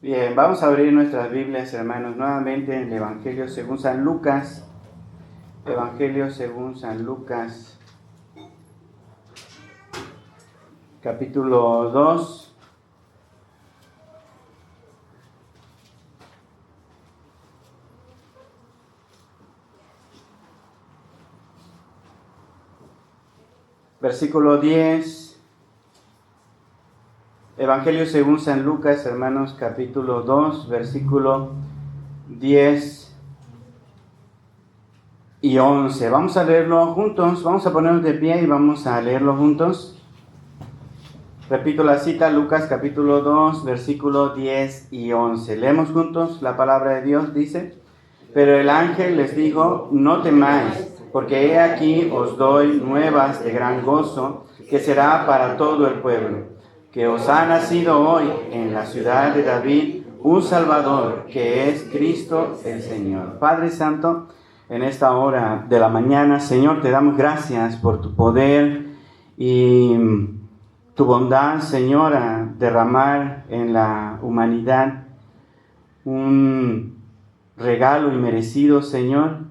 Bien, vamos a abrir nuestras Biblias, hermanos, nuevamente en el Evangelio según San Lucas. Evangelio según San Lucas, capítulo 2. Versículo 10. Evangelio según San Lucas, hermanos, capítulo 2, versículo 10 y 11. Vamos a leerlo juntos, vamos a ponernos de pie y vamos a leerlo juntos. Repito la cita, Lucas capítulo 2, versículo 10 y 11. Leemos juntos, la palabra de Dios dice: Pero el ángel les dijo: no temáis, porque he aquí os doy nuevas de gran gozo, que será para todo el pueblo. Que os ha nacido hoy en la ciudad de David un Salvador, que es Cristo el Señor. Padre Santo, en esta hora de la mañana, Señor, te damos gracias por tu poder y tu bondad, Señor, a derramar en la humanidad un regalo inmerecido, Señor,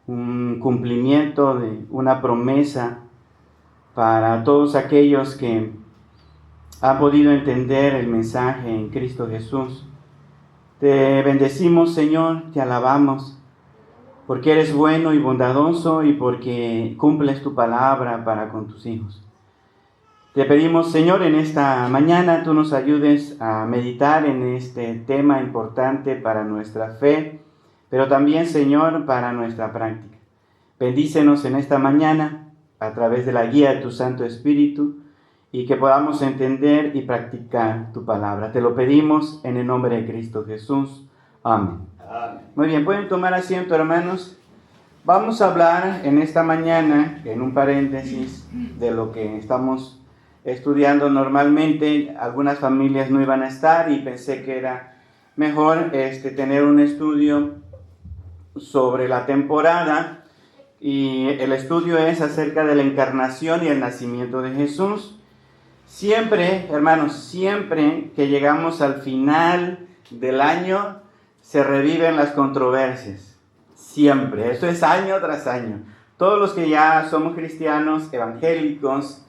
un cumplimiento de una promesa para todos aquellos que han podido entender el mensaje en Cristo Jesús. Te bendecimos, Señor, te alabamos, porque eres bueno y bondadoso y porque cumples tu palabra para con tus hijos. Te pedimos, Señor, en esta mañana tú nos ayudes a meditar en este tema importante para nuestra fe, pero también, Señor, para nuestra práctica. Bendícenos en esta mañana a través de la guía de tu Santo Espíritu y que podamos entender y practicar tu palabra. Te lo pedimos en el nombre de Cristo Jesús. Amén. Amén. Muy bien, pueden tomar asiento, hermanos. Vamos a hablar en esta mañana, en un paréntesis, de lo que estamos estudiando normalmente. Algunas familias no iban a estar y pensé que era mejor tener un estudio sobre la temporada, y el estudio es acerca de la encarnación y el nacimiento de Jesús. Siempre, hermanos, siempre que llegamos al final del año, se reviven las controversias. Siempre. Esto es año tras año. Todos los que ya somos cristianos evangélicos,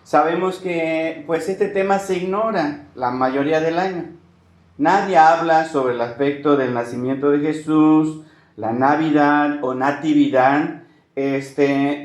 sabemos que pues este tema se ignora la mayoría del año. Nadie habla sobre el aspecto del nacimiento de Jesús, la Navidad o Natividad,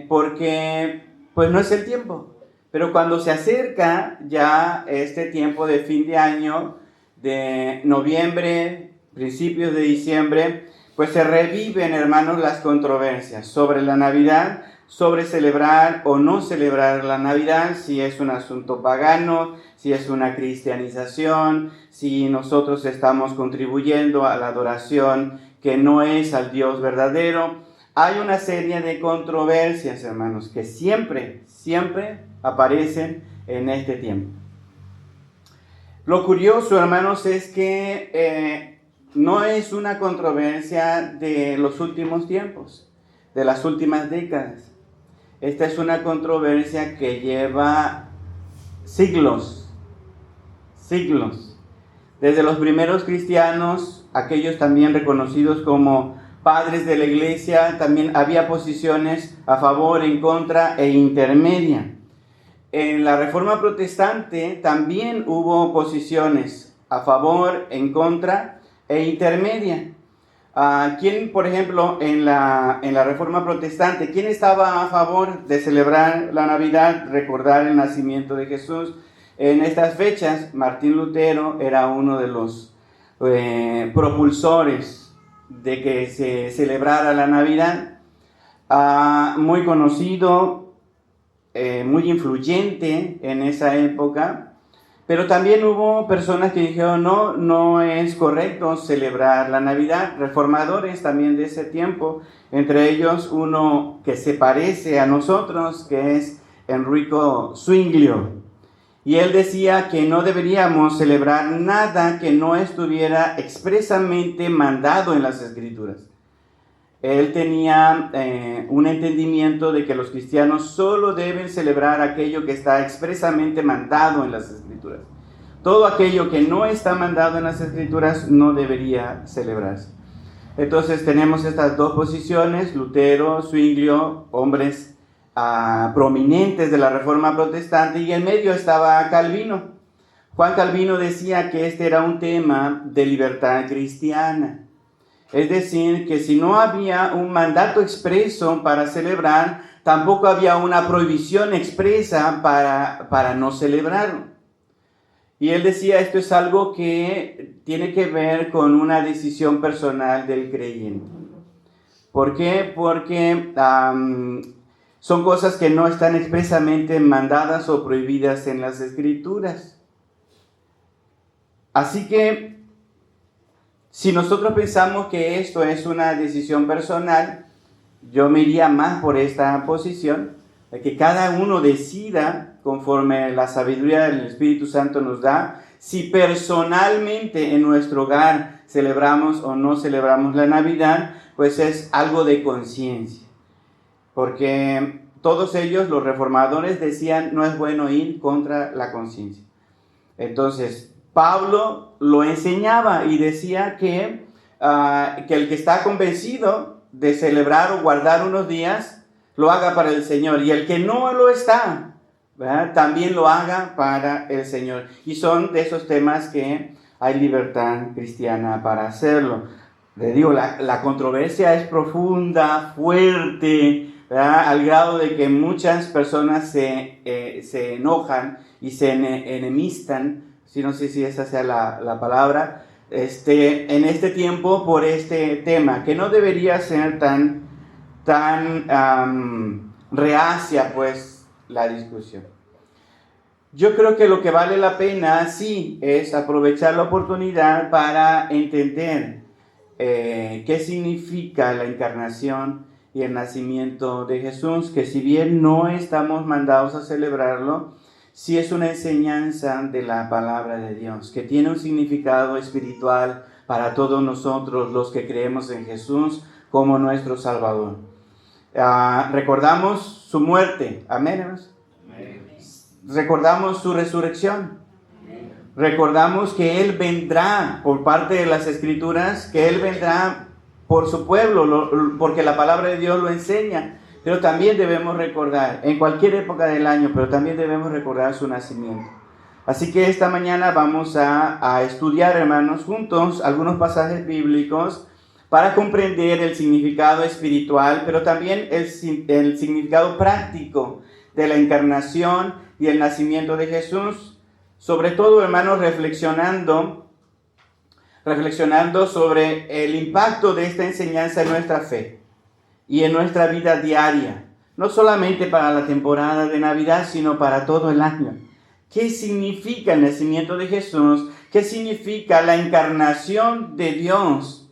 porque pues no es el tiempo. Pero cuando se acerca ya este tiempo de fin de año, de noviembre, principios de diciembre, pues se reviven, hermanos, las controversias sobre la Navidad, sobre celebrar o no celebrar la Navidad, si es un asunto pagano, si es una cristianización, si nosotros estamos contribuyendo a la adoración que no es al Dios verdadero. Hay una serie de controversias, hermanos, que siempre aparecen en este tiempo. Lo curioso, hermanos, es que no es una controversia de los últimos tiempos, de las últimas décadas. Esta es una controversia que lleva siglos. Desde los primeros cristianos, aquellos también reconocidos como padres de la iglesia, también había posiciones a favor, en contra e intermedia. En la Reforma Protestante también hubo posiciones a favor, en contra e intermedia. ¿Quién, por ejemplo, en la Reforma Protestante, quién estaba a favor de celebrar la Navidad, recordar el nacimiento de Jesús? En estas fechas, Martín Lutero era uno de los propulsores de que se celebrara la Navidad. Muy conocido, muy influyente en esa época, pero también hubo personas que dijeron no es correcto celebrar la Navidad. Reformadores también de ese tiempo, entre ellos uno que se parece a nosotros, que es Enrico Zwinglio, y él decía que no deberíamos celebrar nada que no estuviera expresamente mandado en las Escrituras. Él tenía un entendimiento de que los cristianos solo deben celebrar aquello que está expresamente mandado en las Escrituras. Todo aquello que no está mandado en las Escrituras no debería celebrarse. Entonces tenemos estas dos posiciones, Lutero, Zwinglio, hombres prominentes de la Reforma Protestante, y en medio estaba Calvino. Juan Calvino decía que este era un tema de libertad cristiana. Es decir, que si no había un mandato expreso para celebrar, tampoco había una prohibición expresa para no celebrarlo. Y él decía, esto es algo que tiene que ver con una decisión personal del creyente. ¿Por qué? Porque son cosas que no están expresamente mandadas o prohibidas en las Escrituras. Así que, si nosotros pensamos que esto es una decisión personal, yo me iría más por esta posición, de que cada uno decida, conforme la sabiduría del Espíritu Santo nos da, si personalmente en nuestro hogar celebramos o no celebramos la Navidad, pues es algo de conciencia. Porque todos ellos, los reformadores, decían, no es bueno ir contra la conciencia. Entonces, Pablo lo enseñaba y decía que el que está convencido de celebrar o guardar unos días, lo haga para el Señor. Y el que no lo está, ¿verdad?, también lo haga para el Señor. Y son de esos temas que hay libertad cristiana para hacerlo. Le digo, la controversia es profunda, fuerte, ¿verdad?, al grado de que muchas personas se enojan y se enemistan, no sé si esa sea la palabra, en este tiempo por este tema, que no debería ser tan reacia, pues, la discusión. Yo creo que lo que vale la pena, sí, es aprovechar la oportunidad para entender qué significa la encarnación y el nacimiento de Jesús, que si bien no estamos mandados a celebrarlo, sí es una enseñanza de la palabra de Dios, que tiene un significado espiritual para todos nosotros los que creemos en Jesús como nuestro Salvador. Recordamos su muerte, amén, hermanos. Recordamos su resurrección. Recordamos que Él vendrá por parte de las Escrituras, que Él vendrá por su pueblo, porque la palabra de Dios lo enseña. Pero también debemos recordar, en cualquier época del año, pero también debemos recordar su nacimiento. Así que esta mañana vamos a estudiar, hermanos, juntos algunos pasajes bíblicos para comprender el significado espiritual, pero también el significado práctico de la encarnación y el nacimiento de Jesús. Sobre todo, hermanos, reflexionando sobre el impacto de esta enseñanza en nuestra fe y en nuestra vida diaria, no solamente para la temporada de Navidad, sino para todo el año. ¿Qué significa el nacimiento de Jesús? ¿Qué significa la encarnación de Dios,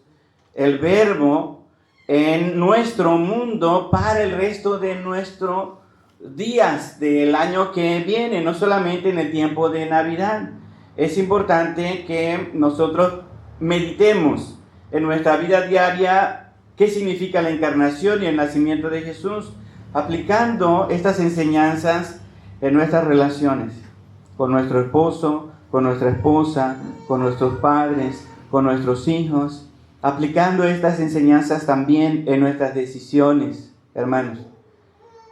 el Verbo, en nuestro mundo para el resto de nuestros días del año que viene, no solamente en el tiempo de Navidad? Es importante que nosotros meditemos en nuestra vida diaria qué significa la encarnación y el nacimiento de Jesús, aplicando estas enseñanzas en nuestras relaciones, con nuestro esposo, con nuestra esposa, con nuestros padres, con nuestros hijos, aplicando estas enseñanzas también en nuestras decisiones, hermanos.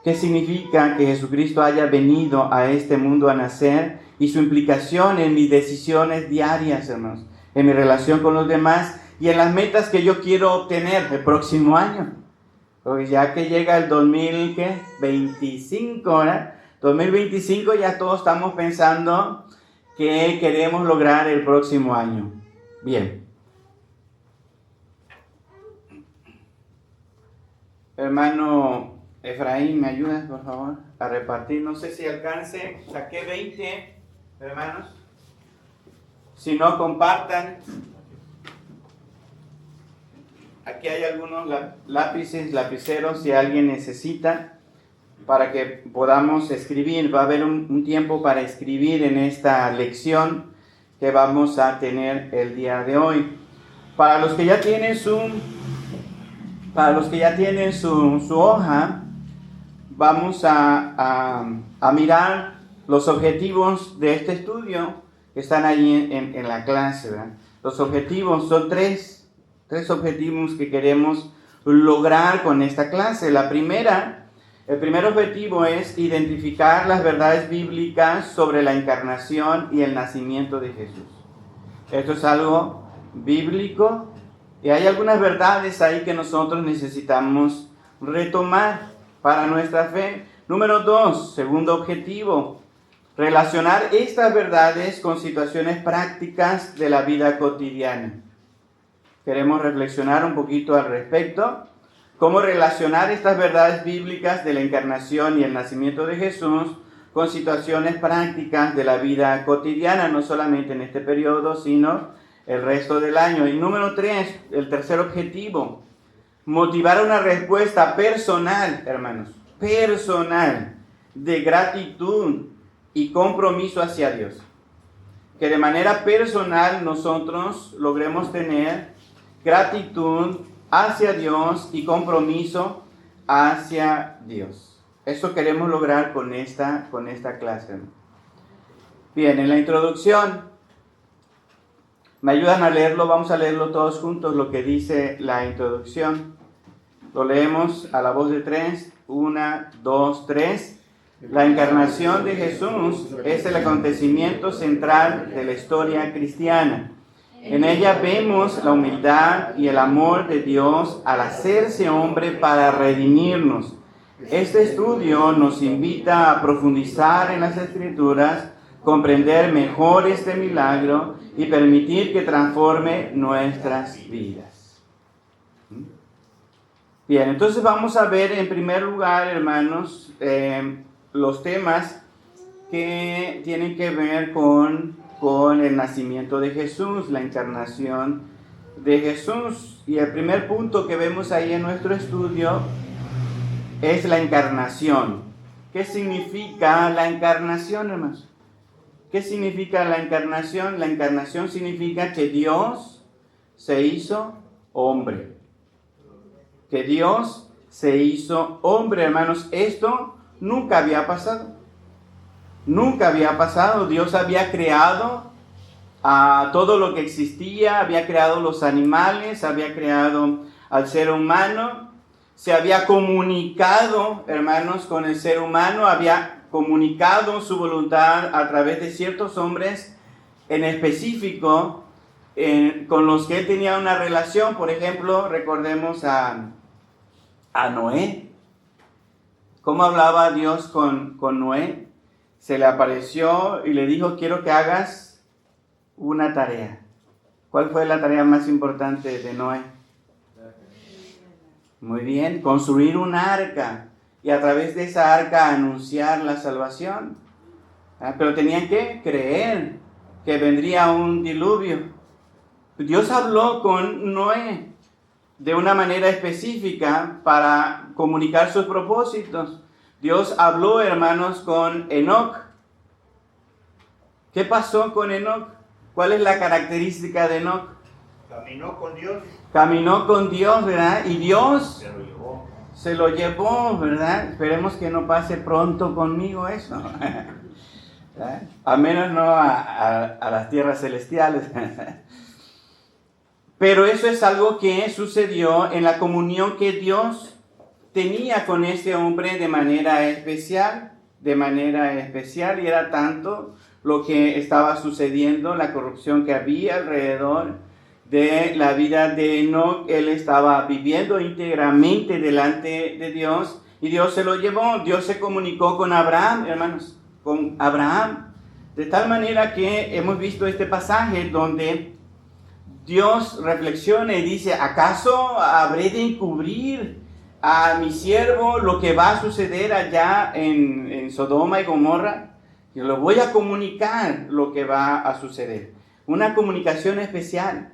¿Qué significa que Jesucristo haya venido a este mundo a nacer y su implicación en mis decisiones diarias, hermanos, en mi relación con los demás y en las metas que yo quiero obtener el próximo año? Porque ya que llega el 2025, ¿verdad? 2025 ya todos estamos pensando qué queremos lograr el próximo año. Bien. Hermano Efraín, ¿me ayudas, por favor, a repartir? No sé si alcance. Saqué 20, hermanos. Si no, compartan. Aquí hay algunos lapiceros, si alguien necesita, para que podamos escribir. Va a haber un tiempo para escribir en esta lección que vamos a tener el día de hoy. Para los que ya tienen su hoja, vamos a mirar los objetivos de este estudio, que están ahí en la clase, ¿verdad? Los objetivos son tres objetivos que queremos lograr con esta clase. El primer objetivo es identificar las verdades bíblicas sobre la encarnación y el nacimiento de Jesús. Esto es algo bíblico y hay algunas verdades ahí que nosotros necesitamos retomar para nuestra fe. Número 2, segundo objetivo, relacionar estas verdades con situaciones prácticas de la vida cotidiana. Queremos reflexionar un poquito al respecto. Cómo relacionar estas verdades bíblicas de la encarnación y el nacimiento de Jesús con situaciones prácticas de la vida cotidiana, no solamente en este periodo, sino el resto del año. Y número 3, el tercer objetivo, motivar una respuesta personal, hermanos, personal, de gratitud y compromiso hacia Dios. Que de manera personal nosotros logremos tener gratitud hacia Dios y compromiso hacia Dios. Eso queremos lograr con esta clase. Bien, en la introducción, ¿me ayudan a leerlo? Vamos a leerlo todos juntos, lo que dice la introducción. Lo leemos a la voz de 3. 1, 2, 3. La encarnación de Jesús es el acontecimiento central de la historia cristiana. En ella vemos la humildad y el amor de Dios al hacerse hombre para redimirnos. Este estudio nos invita a profundizar en las Escrituras, comprender mejor este milagro y permitir que transforme nuestras vidas. Bien, entonces vamos a ver en primer lugar, hermanos, los temas que tienen que ver con el nacimiento de Jesús, la encarnación de Jesús. Y el primer punto que vemos ahí en nuestro estudio es la encarnación. ¿Qué significa la encarnación, hermanos? ¿Qué significa la encarnación? La encarnación significa que Dios se hizo hombre. Que Dios se hizo hombre, hermanos. Esto nunca había pasado. Nunca había pasado. Dios había creado a todo lo que existía, había creado los animales, había creado al ser humano, se había comunicado, hermanos, con el ser humano, había comunicado su voluntad a través de ciertos hombres en específico con los que él tenía una relación. Por ejemplo, recordemos a Noé. ¿Cómo hablaba Dios con Noé? Se le apareció y le dijo: quiero que hagas una tarea. ¿Cuál fue la tarea más importante de Noé? Muy bien, construir un arca y a través de esa arca anunciar la salvación. Pero tenían que creer que vendría un diluvio. Dios habló con Noé de una manera específica para comunicar sus propósitos. Dios habló, hermanos, con Enoc. ¿Qué pasó con Enoc? ¿Cuál es la característica de Enoc? Caminó con Dios. Caminó con Dios, ¿verdad? Y Dios se lo llevó, ¿verdad? Esperemos que no pase pronto conmigo eso. A menos no a las tierras celestiales. Pero eso es algo que sucedió en la comunión que Dios tenía con este hombre de manera especial, y era tanto lo que estaba sucediendo, la corrupción que había alrededor de la vida de Enoc. Él estaba viviendo íntegramente delante de Dios y Dios se lo llevó. Dios se comunicó con Abraham, hermanos, con Abraham, de tal manera que hemos visto este pasaje donde Dios reflexiona y dice: ¿acaso habré de encubrir a mi siervo lo que va a suceder allá en Sodoma y Gomorra? Yo lo voy a comunicar lo que va a suceder. Una comunicación especial,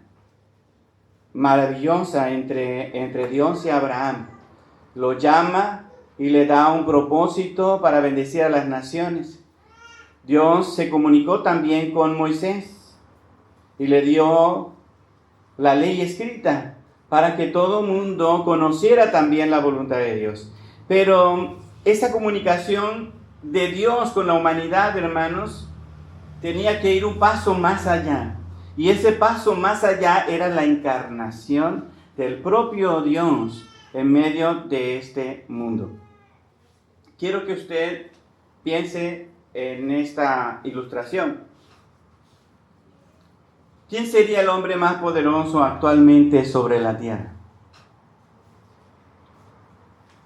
maravillosa entre Dios y Abraham. Lo llama y le da un propósito para bendecir a las naciones. Dios se comunicó también con Moisés y le dio la ley escrita para que todo mundo conociera también la voluntad de Dios. Pero esa comunicación de Dios con la humanidad, hermanos, tenía que ir un paso más allá. Y ese paso más allá era la encarnación del propio Dios en medio de este mundo. Quiero que usted piense en esta ilustración. ¿Quién sería el hombre más poderoso actualmente sobre la tierra?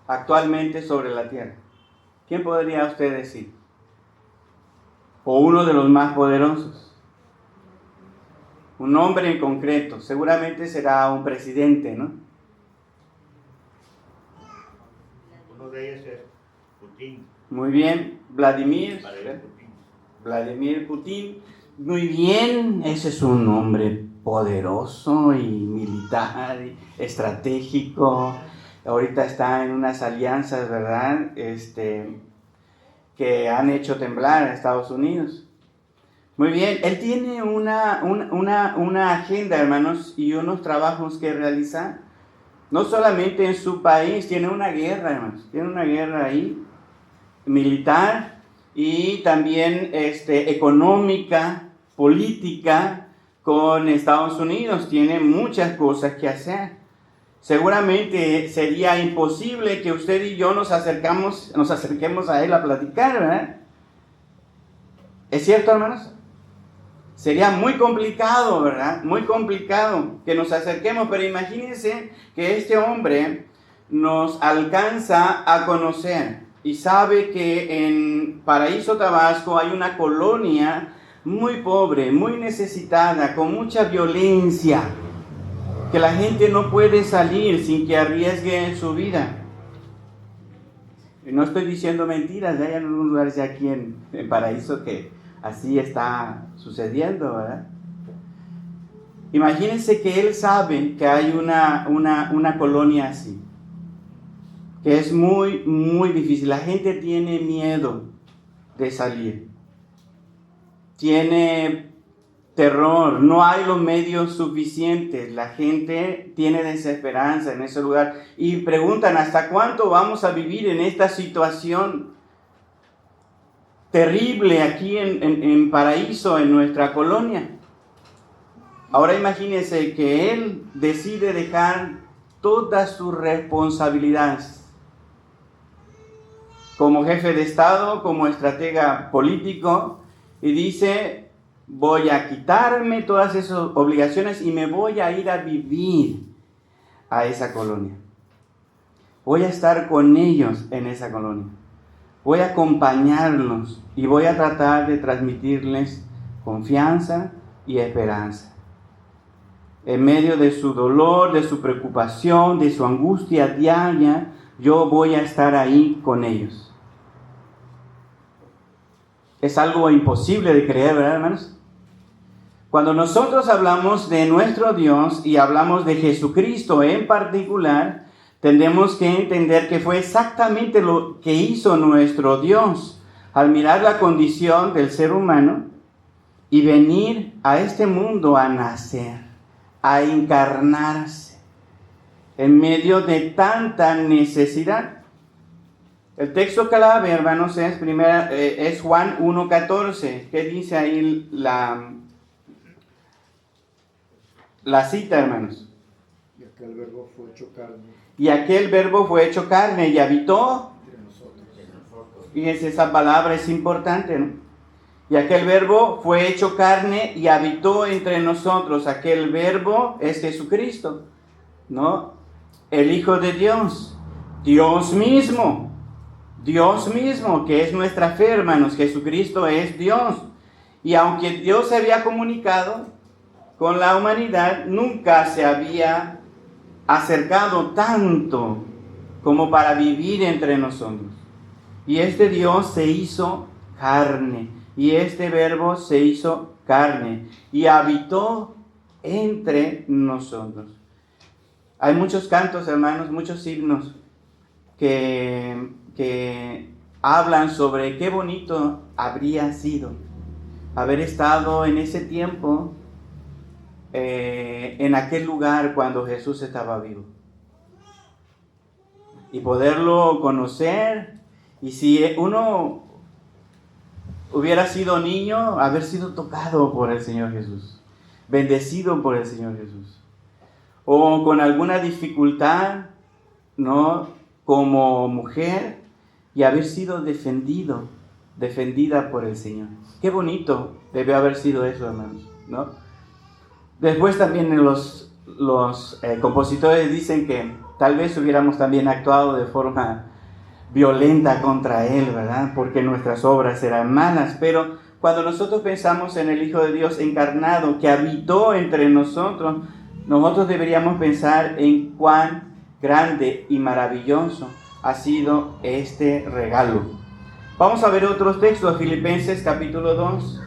Actualmente sobre la tierra. ¿Quién podría usted decir? O uno de los más poderosos. Un hombre en concreto. Seguramente será un presidente, ¿no? Uno de ellos es Putin. Muy bien. Vladimir Putin. Vladimir Putin. Muy bien. Ese es un hombre poderoso y militar, y estratégico. Ahorita está en unas alianzas, ¿verdad? Que han hecho temblar a Estados Unidos. Muy bien, él tiene una agenda, hermanos, y unos trabajos que realizar. No solamente en su país, tiene una guerra, hermanos. Tiene una guerra ahí, militar, y también económica, política, con Estados Unidos. Tiene muchas cosas que hacer. Seguramente sería imposible que usted y yo nos acerquemos a él a platicar, ¿verdad? ¿Es cierto, hermanos? Sería muy complicado, ¿verdad? Muy complicado que nos acerquemos, pero imagínense que este hombre nos alcanza a conocer y sabe que en Paraíso, Tabasco, hay una colonia muy pobre, muy necesitada, con mucha violencia, que la gente no puede salir sin que arriesgue su vida. Y no estoy diciendo mentiras, hay algunos lugares aquí en Paraíso que así está sucediendo, ¿verdad? Imagínense que él sabe que hay una colonia así, que es muy, muy difícil. La gente tiene miedo de salir, tiene terror, no hay los medios suficientes, la gente tiene desesperanza en ese lugar y preguntan: ¿hasta cuánto vamos a vivir en esta situación terrible aquí en Paraíso, en nuestra colonia? Ahora imagínense que él decide dejar todas sus responsabilidades como jefe de Estado, como estratega político, y dice: voy a quitarme todas esas obligaciones y me voy a ir a vivir a esa colonia. Voy a estar con ellos en esa colonia. Voy a acompañarlos y voy a tratar de transmitirles confianza y esperanza. En medio de su dolor, de su preocupación, de su angustia diaria, yo voy a estar ahí con ellos. Es algo imposible de creer, ¿verdad, hermanos? Cuando nosotros hablamos de nuestro Dios y hablamos de Jesucristo en particular, tenemos que entender que fue exactamente lo que hizo nuestro Dios al mirar la condición del ser humano y venir a este mundo a nacer, a encarnarse en medio de tanta necesidad. El texto clave, hermanos, es Juan 1:14. ¿Qué dice ahí la cita, hermanos? Y aquel verbo fue hecho carne. Y aquel verbo fue hecho carne y habitó Entre nosotros. Fíjense, esa palabra es importante, ¿no? Y aquel verbo fue hecho carne y habitó entre nosotros. Aquel verbo es Jesucristo, ¿no? El Hijo de Dios, Dios mismo, que es nuestra fe, hermanos. Jesucristo es Dios. Y aunque Dios se había comunicado con la humanidad, nunca se había acercado tanto como para vivir entre nosotros. Y este Dios se hizo carne, y este verbo se hizo carne, y habitó entre nosotros. Hay muchos cantos, hermanos, muchos himnos que hablan sobre qué bonito habría sido haber estado en ese tiempo, en aquel lugar cuando Jesús estaba vivo, y poderlo conocer. Y si uno hubiera sido niño, haber sido tocado por el Señor Jesús, bendecido por el Señor Jesús. O con alguna dificultad, ¿no? Como mujer, y haber sido defendida por el Señor. Qué bonito debió haber sido eso, hermanos, ¿no? Después también los compositores dicen que tal vez hubiéramos también actuado de forma violenta contra Él, ¿verdad? Porque nuestras obras eran malas. Pero cuando nosotros pensamos en el Hijo de Dios encarnado que habitó entre nosotros, nosotros deberíamos pensar en cuán grande y maravilloso ha sido este regalo. Vamos a ver otros textos. Filipenses capítulo 2.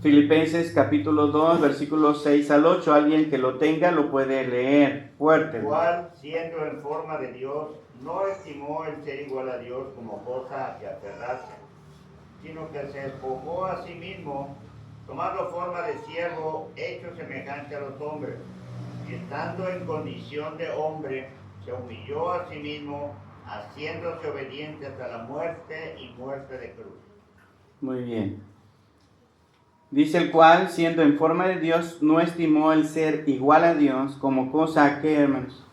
Filipenses capítulo 2, versículos 6 al 8. Alguien que lo tenga lo puede leer fuerte. Cual, siendo en forma de Dios, no estimó el ser igual a Dios como cosa a que aferrarse, sino que se despojó a sí mismo, tomando forma de siervo, hecho semejante a los hombres, y estando en condición de hombre, se humilló a sí mismo, haciéndose obediente hasta la muerte y muerte de cruz. Muy bien. Dice el cual, siendo en forma de Dios, no estimó el ser igual a Dios como cosa a que, hermanos,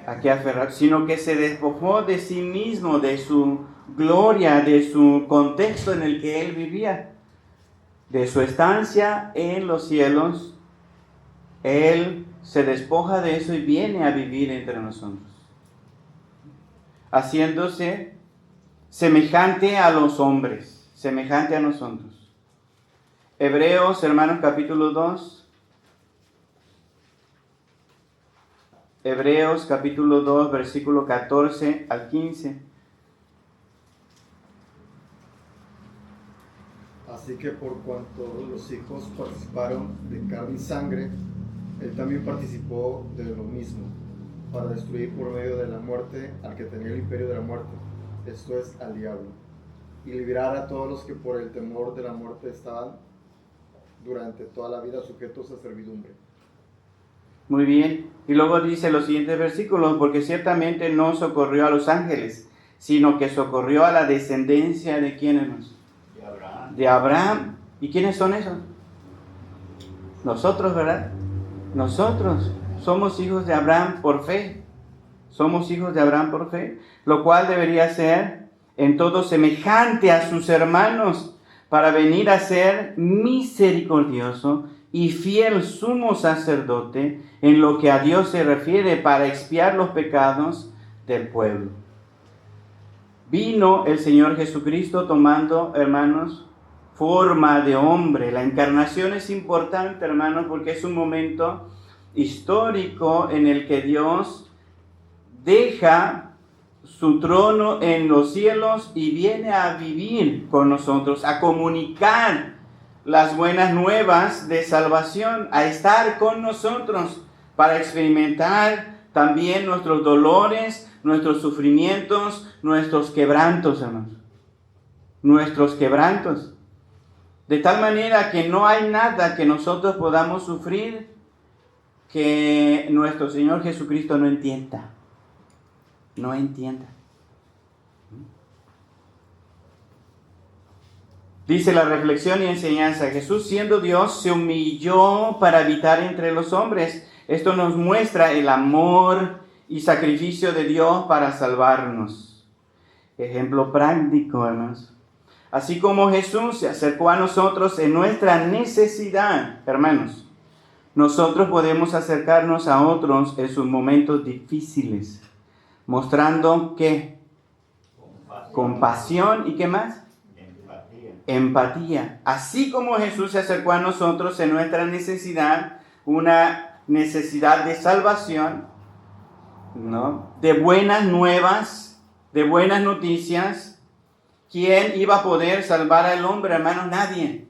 a que aferrar, sino que se despojó de sí mismo, de su gloria, de su contexto en el que él vivía, de su estancia en los cielos. Él se despoja de eso y viene a vivir entre nosotros, haciéndose semejante a los hombres, semejante a nosotros. Hebreos, hermanos, capítulo 2. Hebreos, capítulo 2, versículo 14 al 15. Así que por cuanto los hijos participaron de carne y sangre, él también participó de lo mismo, para destruir por medio de la muerte al que tenía el imperio de la muerte, esto es, al diablo, y liberar a todos los que por el temor de la muerte estaban durante toda la vida sujetos a servidumbre. Muy bien. Y luego dice los siguientes versículos, porque ciertamente no socorrió a los ángeles, sino que socorrió a la descendencia de ¿quiénes? De Abraham. ¿Y quiénes son esos? Nosotros, ¿verdad? Nosotros somos hijos de Abraham por fe. Somos hijos de Abraham por fe, lo cual debería ser en todo semejante a sus hermanos, para venir a ser misericordioso y fiel sumo sacerdote en lo que a Dios se refiere, para expiar los pecados del pueblo. Vino el Señor Jesucristo tomando, hermanos, forma de hombre. La encarnación es importante, hermanos, porque es un momento histórico en el que Dios deja su trono en los cielos y viene a vivir con nosotros, a comunicar las buenas nuevas de salvación, a estar con nosotros para experimentar también nuestros dolores, nuestros sufrimientos, nuestros quebrantos, hermanos. Nuestros quebrantos. De tal manera que no hay nada que nosotros podamos sufrir que nuestro Señor Jesucristo no entienda. No entienda. Dice la reflexión y enseñanza: Jesús, siendo Dios, se humilló para habitar entre los hombres. Esto nos muestra el amor y sacrificio de Dios para salvarnos. Ejemplo práctico, hermanos. Así como Jesús se acercó a nosotros en nuestra necesidad, hermanos, nosotros podemos acercarnos a otros en sus momentos difíciles, mostrando ¿qué? Compasión y ¿qué más? Empatía. Así como Jesús se acercó a nosotros en nuestra necesidad, una necesidad de salvación, ¿no? De buenas nuevas, de buenas noticias. ¿Quién iba a poder salvar al hombre, hermanos? Nadie,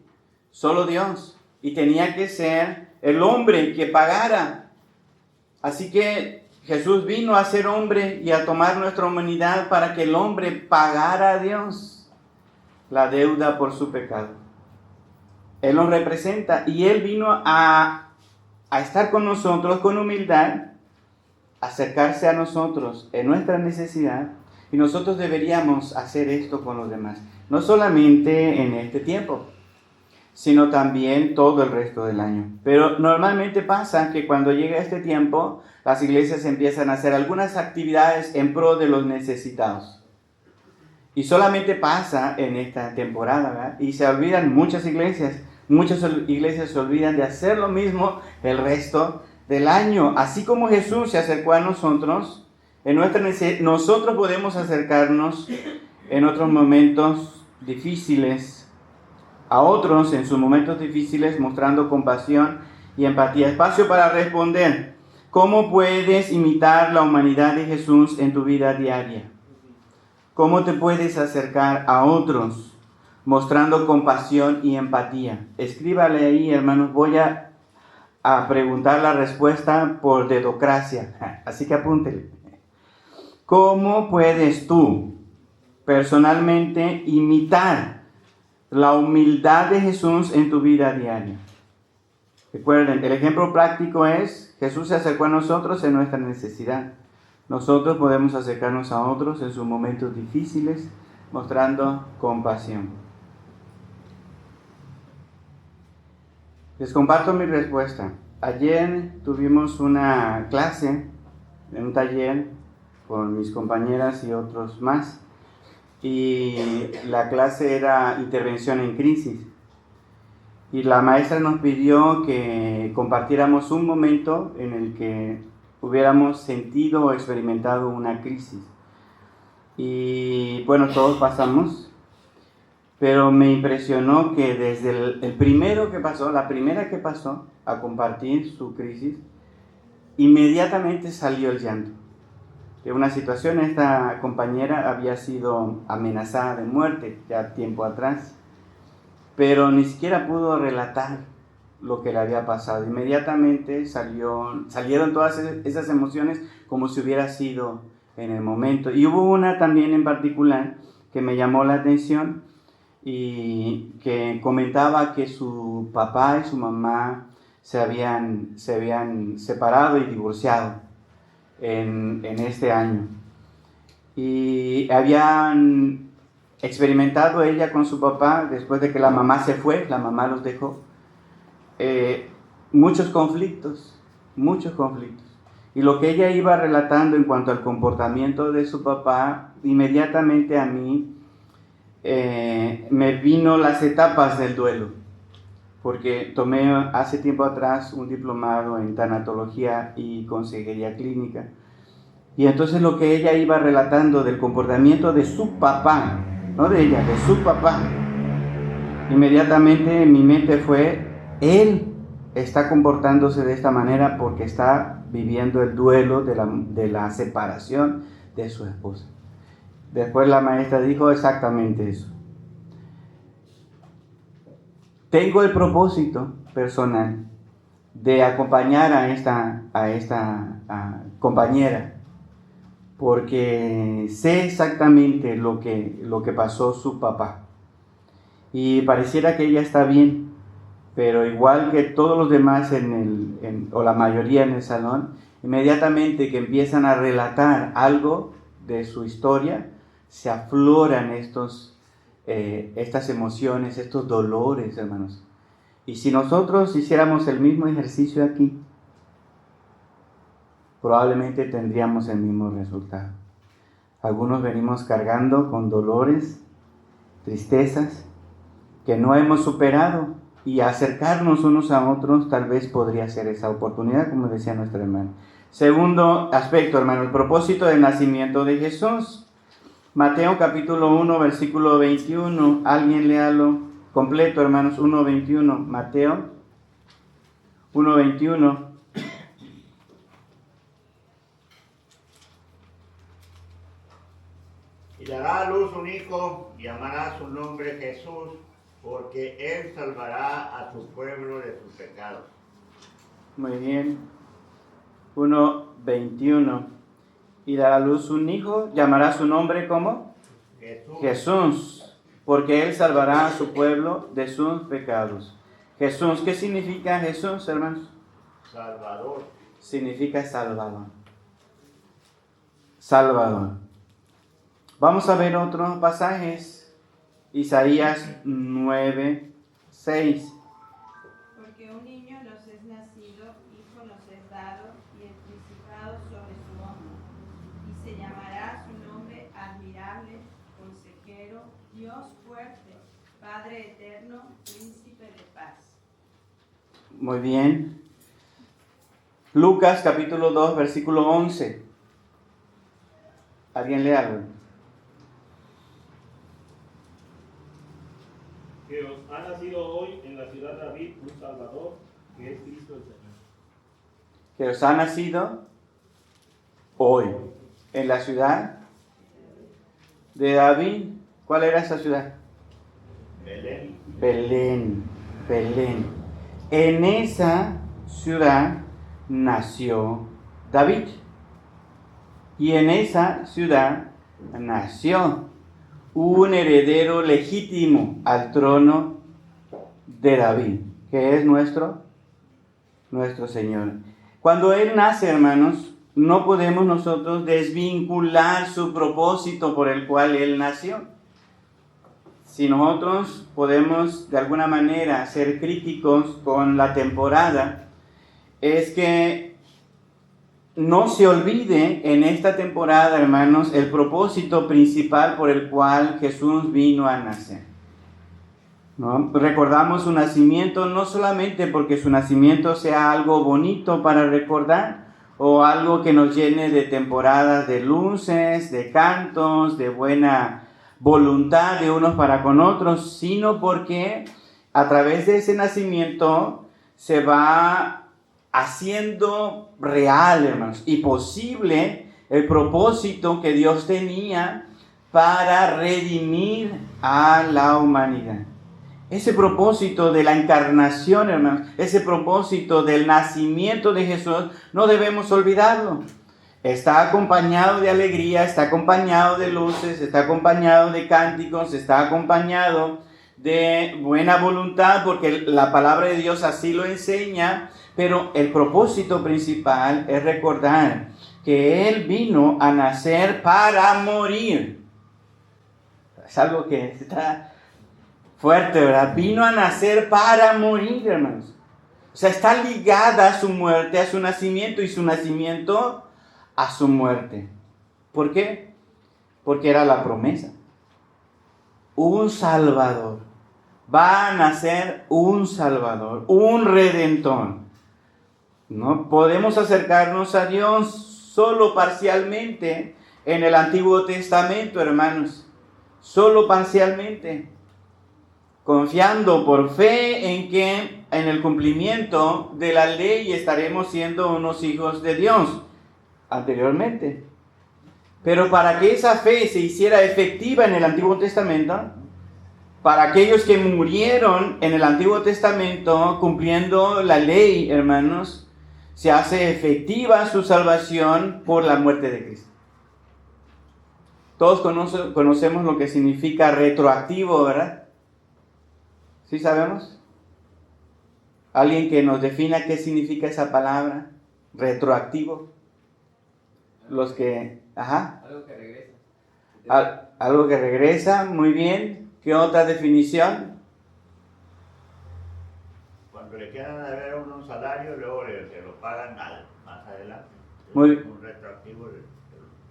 solo Dios. Y tenía que ser el hombre que pagara. Así que Jesús vino a ser hombre y a tomar nuestra humanidad para que el hombre pagara a Dios la deuda por su pecado. Él nos representa y Él vino a estar con nosotros con humildad, acercarse a nosotros en nuestra necesidad Y nosotros deberíamos hacer esto con los demás, no solamente en este tiempo, sino también todo el resto del año. Pero normalmente pasa que cuando llega este tiempo, las iglesias empiezan a hacer algunas actividades en pro de los necesitados. Y solamente pasa en esta temporada, ¿verdad? Y se olvidan muchas iglesias se olvidan de hacer lo mismo el resto del año. Así como Jesús se acercó a nosotros, nosotros podemos acercarnos en otros momentos difíciles a otros en sus momentos difíciles, mostrando compasión y empatía. Espacio para responder. ¿Cómo puedes imitar la humanidad de Jesús en tu vida diaria? ¿Cómo te puedes acercar a otros mostrando compasión y empatía? Escríbale ahí, hermanos. Voy a preguntar la respuesta por dedocracia, así que apúntele. ¿Cómo puedes tú personalmente imitar la humildad de Jesús en tu vida diaria? Recuerden, el ejemplo práctico es: Jesús se acercó a nosotros en nuestra necesidad. Nosotros podemos acercarnos a otros en sus momentos difíciles, mostrando compasión. Les comparto mi respuesta. Ayer tuvimos una clase, en un taller, con mis compañeras y otros más. Y la clase era intervención en crisis. Y la maestra nos pidió que compartiéramos un momento en el que hubiéramos sentido o experimentado una crisis. Y bueno, todos pasamos, pero me impresionó que desde el primero que pasó, la primera que pasó a compartir su crisis, inmediatamente salió el llanto. De una situación, esta compañera había sido amenazada de muerte ya tiempo atrás, pero ni siquiera pudo relatar lo que le había pasado. Inmediatamente salieron todas esas emociones como si hubiera sido en el momento. Y hubo una también en particular que me llamó la atención y que comentaba que su papá y su mamá se habían separado y divorciado en este año. Y habían experimentado ella con su papá, después de que la mamá se fue, la mamá los dejó, muchos conflictos. Y lo que ella iba relatando en cuanto al comportamiento de su papá, inmediatamente a mí me vino las etapas del duelo, porque tomé hace tiempo atrás un diplomado en tanatología y consejería clínica. Y entonces lo que ella iba relatando del comportamiento de su papá, no de ella, de su papá, inmediatamente en mi mente fue: él está comportándose de esta manera porque está viviendo el duelo de la separación de su esposa. Después la maestra dijo exactamente eso. Tengo el propósito personal de acompañar a esta compañera, porque sé exactamente lo que pasó su papá. Y pareciera que ella está bien, pero igual que todos los demás o la mayoría en el salón, inmediatamente que empiezan a relatar algo de su historia, se afloran estas emociones, estos dolores, hermanos. Y si nosotros hiciéramos el mismo ejercicio aquí, probablemente tendríamos el mismo resultado. Algunos venimos cargando con dolores, tristezas que no hemos superado, y acercarnos unos a otros tal vez podría ser esa oportunidad, como decía nuestra hermana. Segundo aspecto, hermano, el propósito del nacimiento de Jesús. Mateo capítulo 1, versículo 21. Alguien léalo completo, hermanos. 1:21. Mateo 1:21. Y dará a luz un hijo, y llamará su nombre Jesús, porque él salvará a su pueblo de sus pecados. Muy bien. 1:21. Y dará a luz un hijo, llamará su nombre ¿cómo? Jesús, porque él salvará a su pueblo de sus pecados. Jesús, ¿qué significa Jesús, hermanos? Vamos a ver otros pasajes. Isaías 9:6. Porque un niño nos es nacido, hijo nos es dado, y el principado sobre su hombro. Y se llamará su nombre admirable, consejero, Dios fuerte, Padre eterno, príncipe de paz. Muy bien. Lucas capítulo 2, versículo 11. ¿Alguien lee algo? Que os ha nacido hoy en la ciudad de David un Salvador, que es Cristo el Señor. Que os ha nacido hoy en la ciudad de David. ¿Cuál era esa ciudad? Belén. Belén. Belén. En esa ciudad nació David. Y en esa ciudad nació un heredero legítimo al trono de David, que es nuestro Señor. Cuando Él nace, hermanos, no podemos nosotros desvincular su propósito por el cual Él nació. Si nosotros podemos de alguna manera ser críticos con la temporada, es que no se olvide en esta temporada, hermanos, el propósito principal por el cual Jesús vino a nacer, ¿no? Recordamos su nacimiento no solamente porque su nacimiento sea algo bonito para recordar o algo que nos llene de temporadas de luces, de cantos, de buena voluntad de unos para con otros, sino porque a través de ese nacimiento se va haciendo real, hermanos, y posible el propósito que Dios tenía para redimir a la humanidad. Ese propósito de la encarnación, hermanos, ese propósito del nacimiento de Jesús, no debemos olvidarlo. Está acompañado de alegría, está acompañado de luces, está acompañado de cánticos, está acompañado de buena voluntad, porque la palabra de Dios así lo enseña. Pero el propósito principal es recordar que Él vino a nacer para morir. Es algo que está fuerte, ¿verdad? Vino a nacer para morir, hermanos. O sea, está ligada a su muerte, a su nacimiento, y su nacimiento a su muerte. ¿Por qué? Porque era la promesa. Un Salvador. Va a nacer un Salvador, un Redentor. No podemos acercarnos a Dios solo parcialmente en el Antiguo Testamento, hermanos. Solo parcialmente. Confiando por fe en que en el cumplimiento de la ley estaremos siendo unos hijos de Dios anteriormente. Pero para que esa fe se hiciera efectiva en el Antiguo Testamento, para aquellos que murieron en el Antiguo Testamento cumpliendo la ley, hermanos, se hace efectiva su salvación por la muerte de Cristo. Todos conocemos lo que significa retroactivo, ¿verdad? ¿Sí sabemos? ¿Alguien que nos defina qué significa esa palabra? Retroactivo. Los que... Ajá. Algo que regresa. Algo que regresa, muy bien. ¿Qué otra definición? Cuando le quedan a ver un salario, luego se lo pagan más adelante. Muy Es un retroactivo de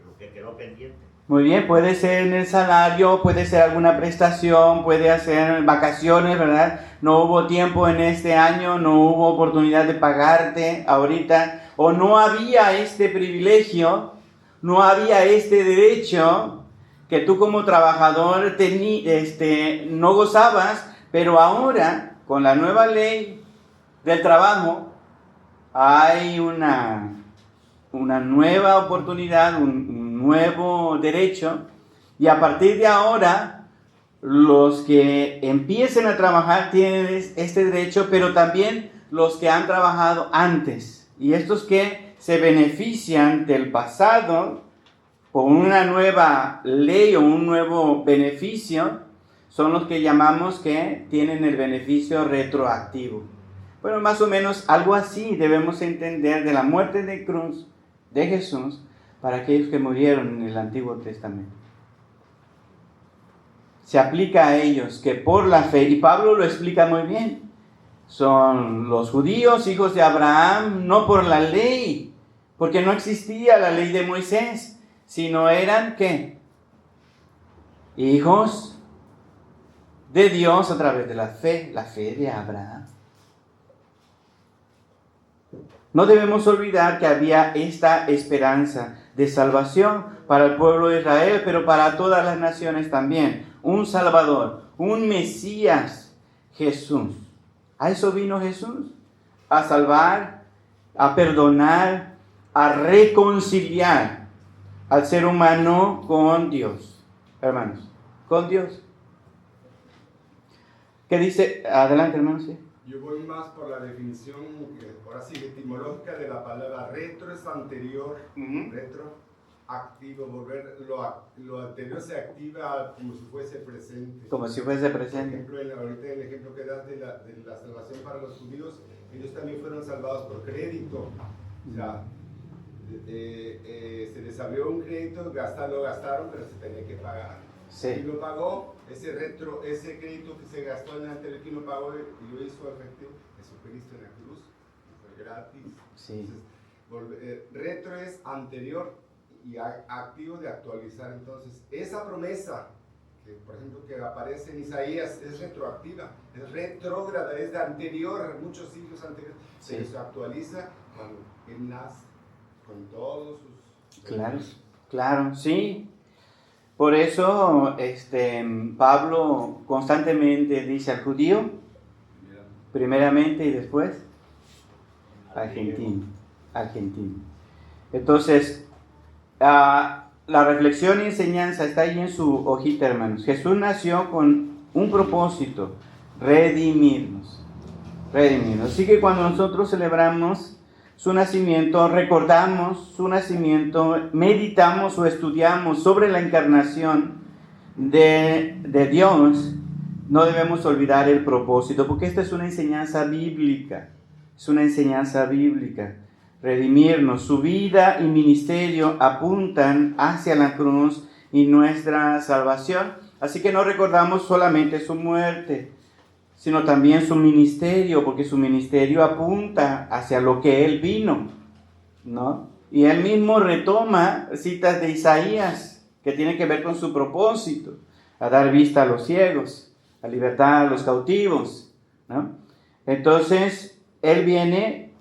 lo que quedó pendiente. Muy bien, puede ser en el salario, puede ser alguna prestación, puede ser vacaciones, ¿verdad? No hubo tiempo en este año, no hubo oportunidad de pagarte ahorita, o no había este privilegio, no había este derecho que tú como trabajador no gozabas, pero ahora, con la nueva ley del trabajo, hay una nueva oportunidad, un nuevo derecho, y a partir de ahora los que empiecen a trabajar tienen este derecho, pero también los que han trabajado antes, y estos que se benefician del pasado con una nueva ley o un nuevo beneficio, son los que llamamos que tienen el beneficio retroactivo. Bueno, más o menos algo así debemos entender de la muerte de cruz de Jesús para aquellos que murieron en el Antiguo Testamento. se aplica a ellos, que por la fe, y Pablo lo explica muy bien, son los judíos, hijos de Abraham, no por la ley, porque no existía la ley de Moisés, sino eran, ¿qué? Hijos de Dios a través de la fe de Abraham. No debemos olvidar que había esta esperanza de salvación para el pueblo de Israel, pero para todas las naciones también. Un Salvador, un Mesías, Jesús. A eso vino Jesús, a salvar, a perdonar, a reconciliar al ser humano con Dios. Hermanos, con Dios. ¿Qué dice? Adelante, hermanos. ¿Sí? Yo voy más por la definición, ahora sí, etimológica de la palabra retro es anterior, retro, activo, volver, lo anterior se activa como si fuese presente. Como si fuese presente. Por ejemplo, ahorita el ejemplo que das de la salvación para los judíos, ellos también fueron salvados por crédito. O sea, se les abrió un crédito, lo gastaron, pero se tenía que pagar. Sí. Y lo pagó, ese crédito que se gastó en el anterior, que lo pagó y lo hizo efectivo, Jesucristo en la cruz, fue gratis. Sí. Entonces, retro es anterior y activo de actualizar. Entonces, esa promesa, que por ejemplo que aparece en Isaías, es retroactiva, es retrógrada, es de anterior, muchos siglos anteriores, Sí. pero se actualiza cuando Él nace, con todos sus... Claro, claro, sí. Por eso Pablo constantemente dice al judío, primeramente y después al gentil. Entonces, la reflexión y enseñanza está ahí en su hojita, hermanos. Jesús nació con un propósito, redimirnos. Así que cuando nosotros celebramos su nacimiento, recordamos su nacimiento, meditamos o estudiamos sobre la encarnación de Dios, no debemos olvidar el propósito, porque esta es una enseñanza bíblica. Redimirnos, su vida y ministerio apuntan hacia la cruz y nuestra salvación. Así que no recordamos solamente su muerte, sino también su ministerio, porque su ministerio apunta hacia lo que Él vino, ¿no? Y Él mismo retoma citas de Isaías que tienen que ver con su propósito, a dar vista a los ciegos, a libertar a los cautivos, ¿no? Entonces, Él viene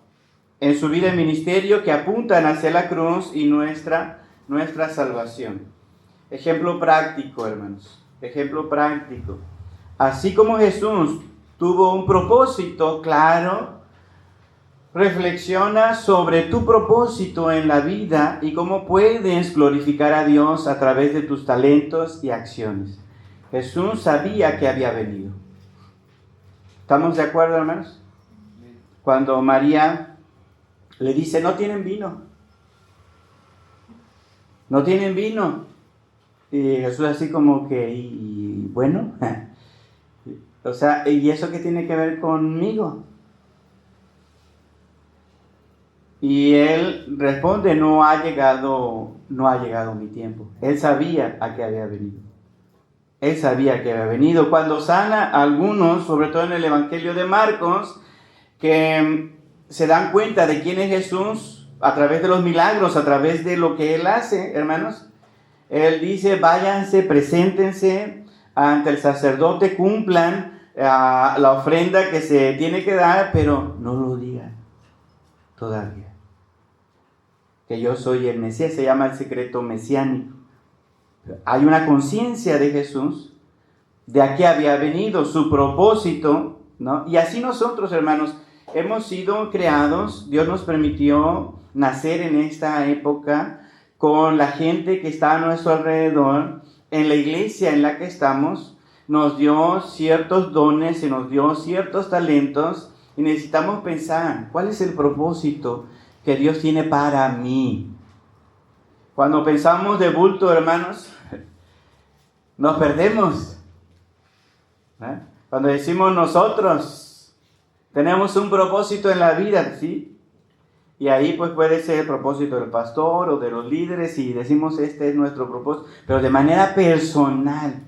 en su vida y ministerio que apuntan hacia la cruz y nuestra salvación. Ejemplo práctico, hermanos, ejemplo práctico. Así como Jesús tuvo un propósito claro, reflexiona sobre tu propósito en la vida y cómo puedes glorificar a Dios a través de tus talentos y acciones. Jesús sabía que había venido. ¿Estamos de acuerdo, hermanos? Cuando María le dice, no tienen vino. Y Jesús así como que, y bueno... O sea, ¿y eso qué tiene que ver conmigo? Y él responde, no ha llegado mi tiempo. Él sabía a qué había venido. Cuando sana a algunos, sobre todo en el Evangelio de Marcos, que se dan cuenta de quién es Jesús a través de los milagros, a través de lo que Él hace, hermanos. Él dice, váyanse, preséntense ante el sacerdote, cumplan la ofrenda que se tiene que dar, pero no lo digan todavía. Que yo soy el Mesías, se llama el secreto mesiánico. Hay una conciencia de Jesús, de a qué había venido, su propósito, ¿no? Y así nosotros, hermanos, hemos sido creados, Dios nos permitió nacer en esta época con la gente que está a nuestro alrededor, en la iglesia en la que estamos, nos dio ciertos dones, se nos dio ciertos talentos y necesitamos pensar, ¿cuál es el propósito que Dios tiene para mí? Cuando pensamos de bulto, hermanos, nos perdemos. Cuando decimos nosotros tenemos un propósito en la vida, ¿sí? Y ahí pues puede ser el propósito del pastor o de los líderes y decimos este es nuestro propósito, pero de manera personal.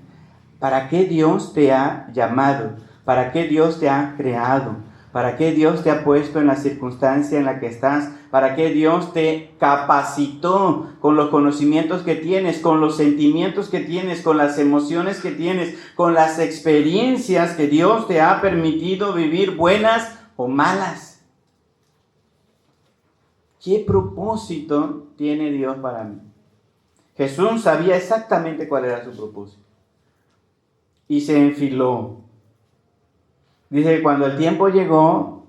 ¿Para qué Dios te ha llamado? ¿Para qué Dios te ha creado? ¿Para qué Dios te ha puesto en la circunstancia en la que estás? ¿Para qué Dios te capacitó con los conocimientos que tienes, con los sentimientos que tienes, con las emociones que tienes, con las experiencias que Dios te ha permitido vivir, buenas o malas? ¿Qué propósito tiene Dios para mí? Jesús sabía exactamente cuál era su propósito. Y se enfiló. Dice que cuando el tiempo llegó,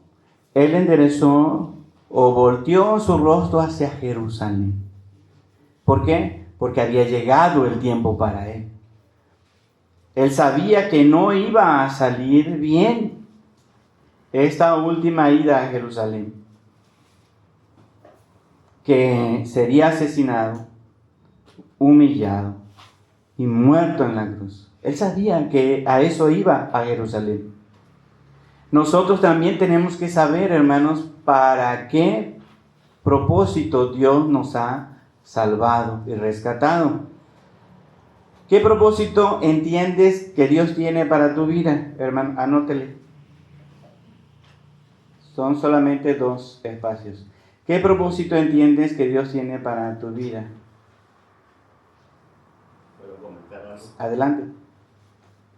Él enderezó o volteó su rostro hacia Jerusalén. ¿Por qué? Porque había llegado el tiempo para Él. Él sabía que no iba a salir bien esta última ida a Jerusalén. Que sería asesinado, humillado y muerto en la cruz. Él sabía que a eso iba a Jerusalén. Nosotros también tenemos que saber, hermanos, para qué propósito Dios nos ha salvado y rescatado. ¿Qué propósito entiendes que Dios tiene para tu vida, hermano? Anótele. Son solamente 2 espacios. ¿Qué propósito entiendes que Dios tiene para tu vida? ¿Puedo comentar algo? Adelante.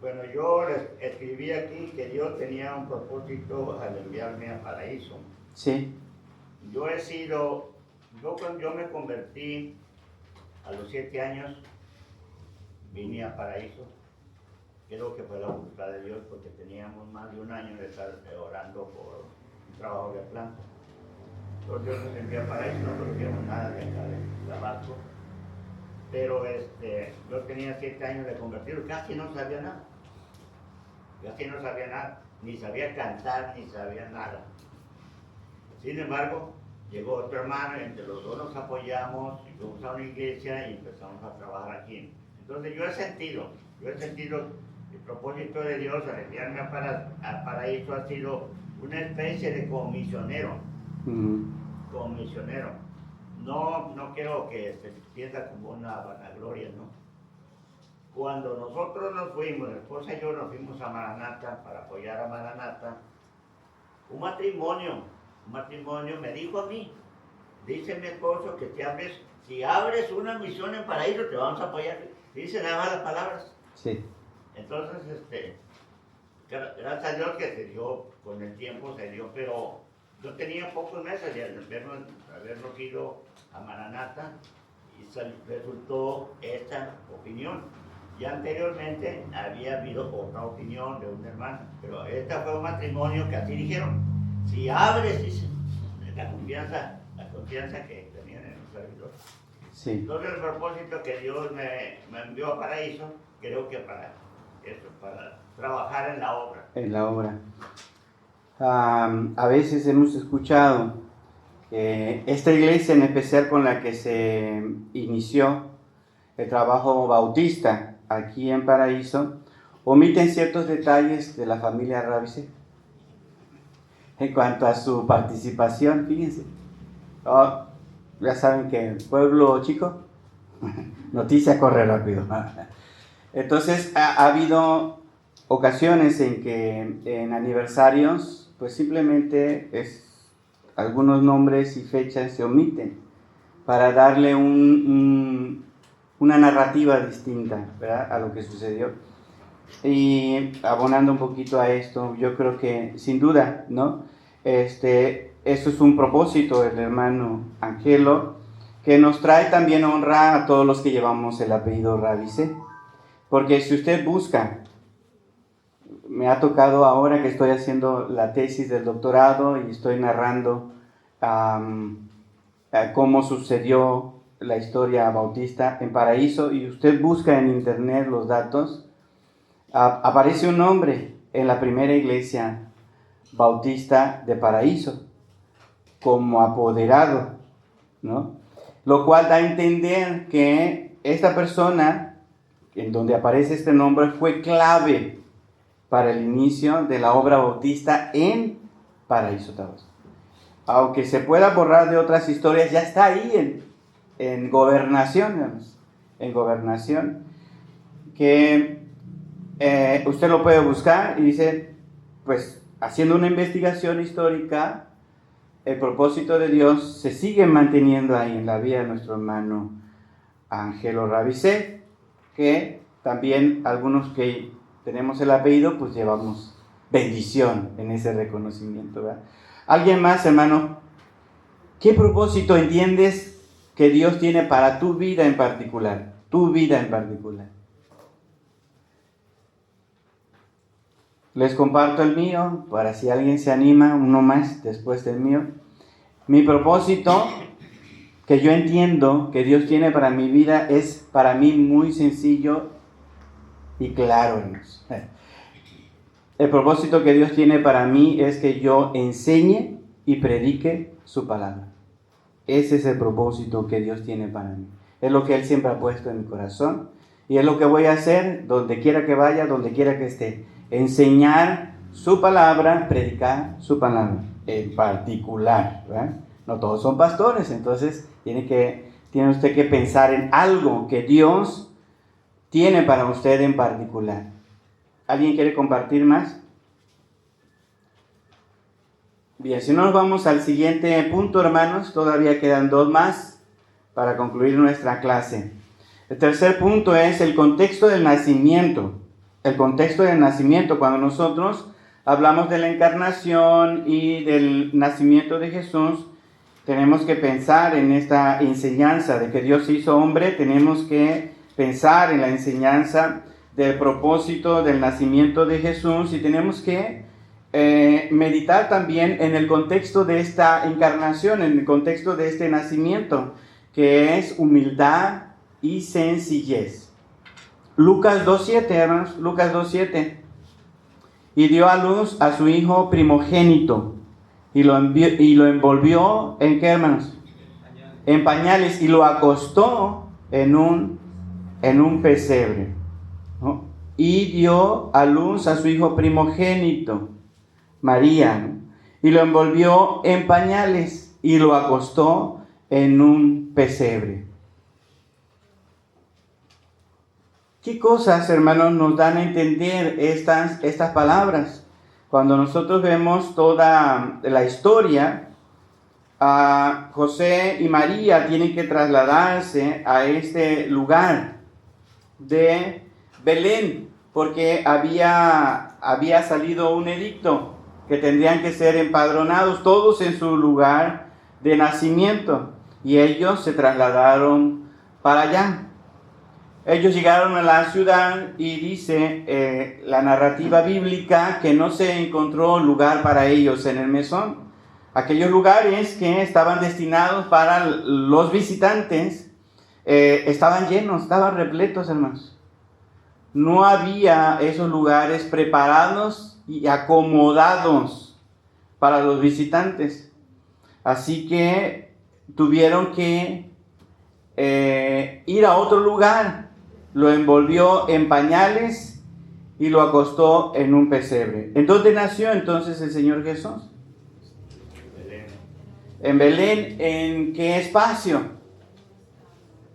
Bueno, yo les escribí aquí que Dios tenía un propósito al enviarme a Paraíso. Sí. Cuando yo me convertí a los 7 años, vine a Paraíso. Creo que fue la voluntad de Dios porque teníamos más de un año de estar orando por un trabajo de planta. Entonces Dios nos envió a Paraíso, no conocíamos nada de acá de Tabasco. Pero yo tenía 7 años de convertido, casi no sabía nada. Ni sabía cantar, ni sabía nada. Sin embargo, llegó otro hermano, entre los dos nos apoyamos, y fuimos a una iglesia y empezamos a trabajar aquí. Entonces yo he sentido el propósito de Dios al enviarme a Paraíso ha sido una especie de comisionero. Comisionero. No quiero que se entienda como una vanagloria, ¿no? Cuando nosotros nos fuimos, mi esposa y yo nos fuimos a Maranatha para apoyar a Maranatha, un matrimonio me dijo a mí, dice mi esposo que si abres una misión en Paraíso te vamos a apoyar. Dice nada más las palabras. Sí. Entonces, gracias a Dios que se dio, con el tiempo se dio, pero yo tenía pocos meses de habernos ido a Maranatha y resultó esta opinión. Ya anteriormente había habido otra opinión de un hermano, pero este fue un matrimonio que así dijeron, si abres, dice, la confianza que tenían en un servidor. Sí. Entonces el propósito que Dios me envió a Paraíso, creo que para trabajar en la obra. En la obra. A veces hemos escuchado que esta iglesia en especial con la que se inició el trabajo bautista aquí en Paraíso, omiten ciertos detalles de la familia Ravice en cuanto a su participación. Fíjense, ya saben que pueblo chico, noticia corre rápido. Entonces ha habido ocasiones en que en aniversarios pues simplemente algunos nombres y fechas se omiten para darle una narrativa distinta, ¿verdad?, a lo que sucedió. Y abonando un poquito a esto, yo creo que sin duda, ¿no? Eso es un propósito del hermano Angelo, que nos trae también honra a todos los que llevamos el apellido Ravice, porque si usted busca, me ha tocado ahora que estoy haciendo la tesis del doctorado y estoy narrando cómo sucedió la historia bautista en Paraíso, y usted busca en internet los datos, aparece un nombre en la primera iglesia bautista de Paraíso como apoderado, ¿no? Lo cual da a entender que esta persona en donde aparece este nombre fue clave para el inicio de la obra bautista en Paraíso, Tabasco. Aunque se pueda borrar de otras historias, ya está ahí en gobernación, digamos, en gobernación, que usted lo puede buscar y dice, pues haciendo una investigación histórica, el propósito de Dios se sigue manteniendo ahí en la vida de nuestro hermano Angelo Ravizet, que también algunos que tenemos el apellido, pues llevamos bendición en ese reconocimiento, ¿verdad? ¿Alguien más, hermano? ¿Qué propósito entiendes que Dios tiene para tu vida en particular? Tu vida en particular. Les comparto el mío, para si alguien se anima, uno más después del mío. Mi propósito que yo entiendo que Dios tiene para mi vida es para mí muy sencillo y claro, hermanos. El propósito que Dios tiene para mí es que yo enseñe y predique su palabra. Ese es el propósito que Dios tiene para mí. Es lo que Él siempre ha puesto en mi corazón y es lo que voy a hacer donde quiera que vaya, donde quiera que esté. Enseñar su palabra, predicar su palabra en particular, ¿verdad? No todos son pastores, entonces tiene usted que pensar en algo que Dios tiene para usted en particular. ¿Alguien quiere compartir más? Bien, si no nos vamos al siguiente punto, hermanos, todavía quedan 2 más para concluir nuestra clase. El tercer punto es el contexto del nacimiento. El contexto del nacimiento, cuando nosotros hablamos de la encarnación y del nacimiento de Jesús, tenemos que pensar en esta enseñanza de que Dios se hizo hombre, tenemos que pensar en la enseñanza del propósito del nacimiento de Jesús y tenemos que meditar también en el contexto de esta encarnación, en el contexto de este nacimiento, que es humildad y sencillez. Lucas 2.7, hermanos, Lucas 2.7. Y dio a luz a su hijo primogénito y lo envolvió, ¿en qué, hermanos? En pañales, y lo acostó en un pesebre, ¿no? Y dio a luz a su hijo primogénito, María, ¿no? Y lo envolvió en pañales y lo acostó en un pesebre. ¿Qué cosas, hermanos, nos dan a entender estas palabras? Cuando nosotros vemos toda la historia, José y María tienen que trasladarse a este lugar de Belén, porque había salido un edicto que tendrían que ser empadronados todos en su lugar de nacimiento, y ellos se trasladaron para allá. Ellos llegaron a la ciudad y dice la narrativa bíblica que no se encontró lugar para ellos en el mesón. Aquellos lugares que estaban destinados para los visitantes estaban llenos, estaban repletos, hermanos. No había esos lugares preparados y acomodados para los visitantes. Así que tuvieron que ir a otro lugar. Lo envolvió en pañales y lo acostó en un pesebre. ¿En dónde nació entonces el Señor Jesús? Belén. En Belén, ¿en qué espacio?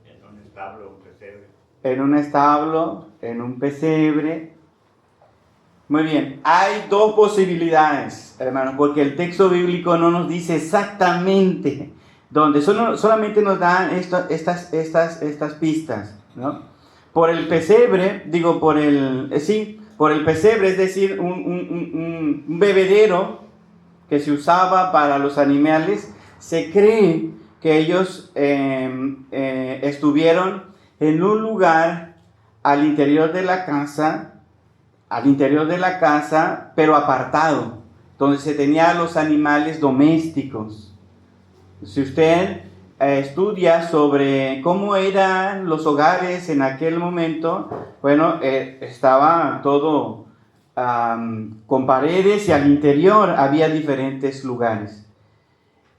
En un establo, un pesebre. En un establo, en un pesebre. Muy bien, hay 2 posibilidades, hermanos, porque el texto bíblico no nos dice exactamente dónde, solamente nos dan estas pistas, ¿no? Por el pesebre, por el pesebre, es decir, un bebedero que se usaba para los animales, se cree que ellos estuvieron en un lugar al interior de la casa, pero apartado, donde se tenían los animales domésticos. Si usted estudia sobre cómo eran los hogares en aquel momento, bueno, estaba todo con paredes y al interior había diferentes lugares.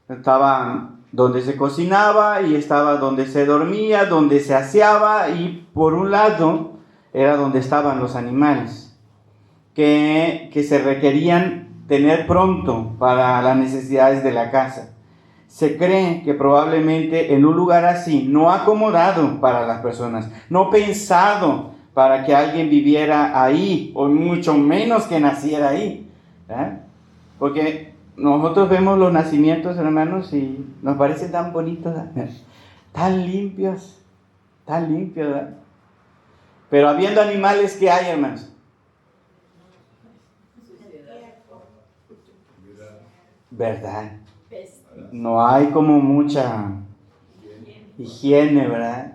Estaba donde se cocinaba y estaba donde se dormía, donde se aseaba, y por un lado era donde estaban los animales que se requerían tener pronto para las necesidades de la casa. Se cree que probablemente en un lugar así, no acomodado para las personas, no pensado para que alguien viviera ahí, o mucho menos que naciera ahí. ¿Verdad? Porque nosotros vemos los nacimientos, hermanos, y nos parecen tan bonitos, ¿verdad? Tan limpios, ¿verdad? Pero habiendo animales, ¿qué hay, hermanos? ¿Verdad? No hay como mucha higiene, ¿verdad?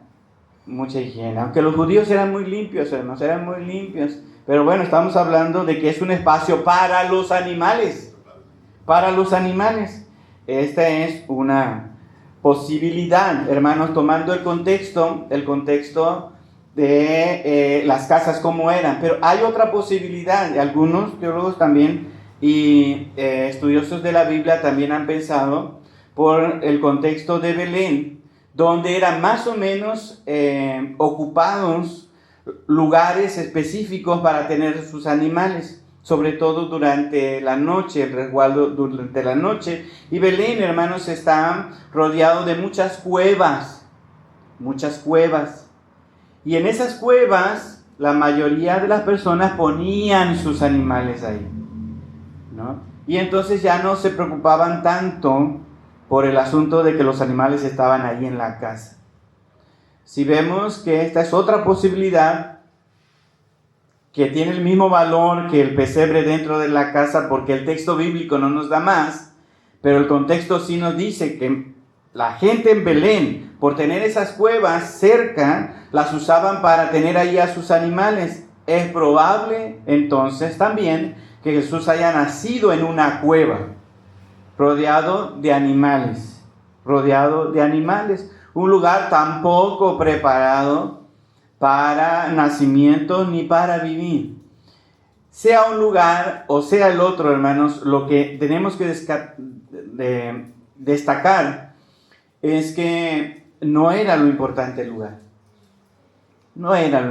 Mucha higiene. Aunque los judíos eran muy limpios, hermanos, eran muy limpios. Pero bueno, estamos hablando de que es un espacio para los animales. Para los animales. Esta es una posibilidad, hermanos, tomando el contexto de las casas como eran. Pero hay otra posibilidad. Algunos teólogos también y estudiosos de la Biblia también han pensado por el contexto de Belén, donde eran más o menos ocupados lugares específicos para tener sus animales, sobre todo durante la noche, el resguardo durante la noche. Y Belén, hermanos, está rodeado de muchas cuevas. Y en esas cuevas, la mayoría de las personas ponían sus animales ahí, ¿no? Y entonces ya no se preocupaban tanto por el asunto de que los animales estaban ahí en la casa. Si vemos que esta es otra posibilidad que tiene el mismo valor que el pesebre dentro de la casa, porque el texto bíblico no nos da más, pero el contexto sí nos dice que la gente en Belén, por tener esas cuevas cerca, las usaban para tener ahí a sus animales. Es probable entonces también que Jesús haya nacido en una cueva, rodeado de animales, un lugar tan poco preparado para nacimiento ni para vivir. Sea un lugar o sea el otro, hermanos, lo que tenemos que destacar es que no era lo importante el lugar. No era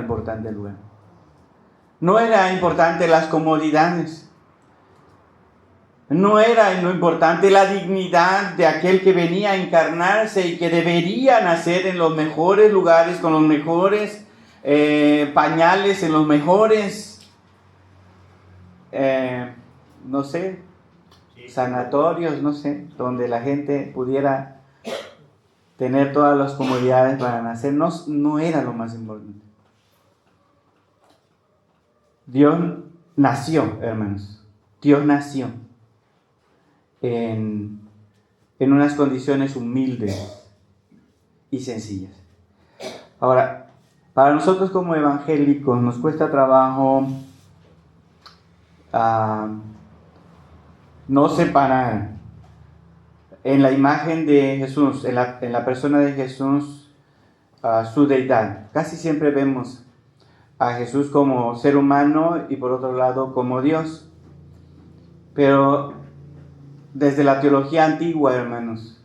importante las comodidades. No era lo importante la dignidad de aquel que venía a encarnarse y que debería nacer en los mejores lugares, con los mejores pañales, en los mejores, sanatorios, donde la gente pudiera tener todas las comodidades para nacer. No era lo más importante. Dios nació, hermanos. Dios nació en unas condiciones humildes y sencillas. Ahora, para nosotros como evangélicos nos cuesta trabajo no separar en la imagen de Jesús, en la persona de Jesús, su deidad. Casi siempre vemos a Jesús como ser humano y por otro lado como Dios. Pero desde la teología antigua, hermanos,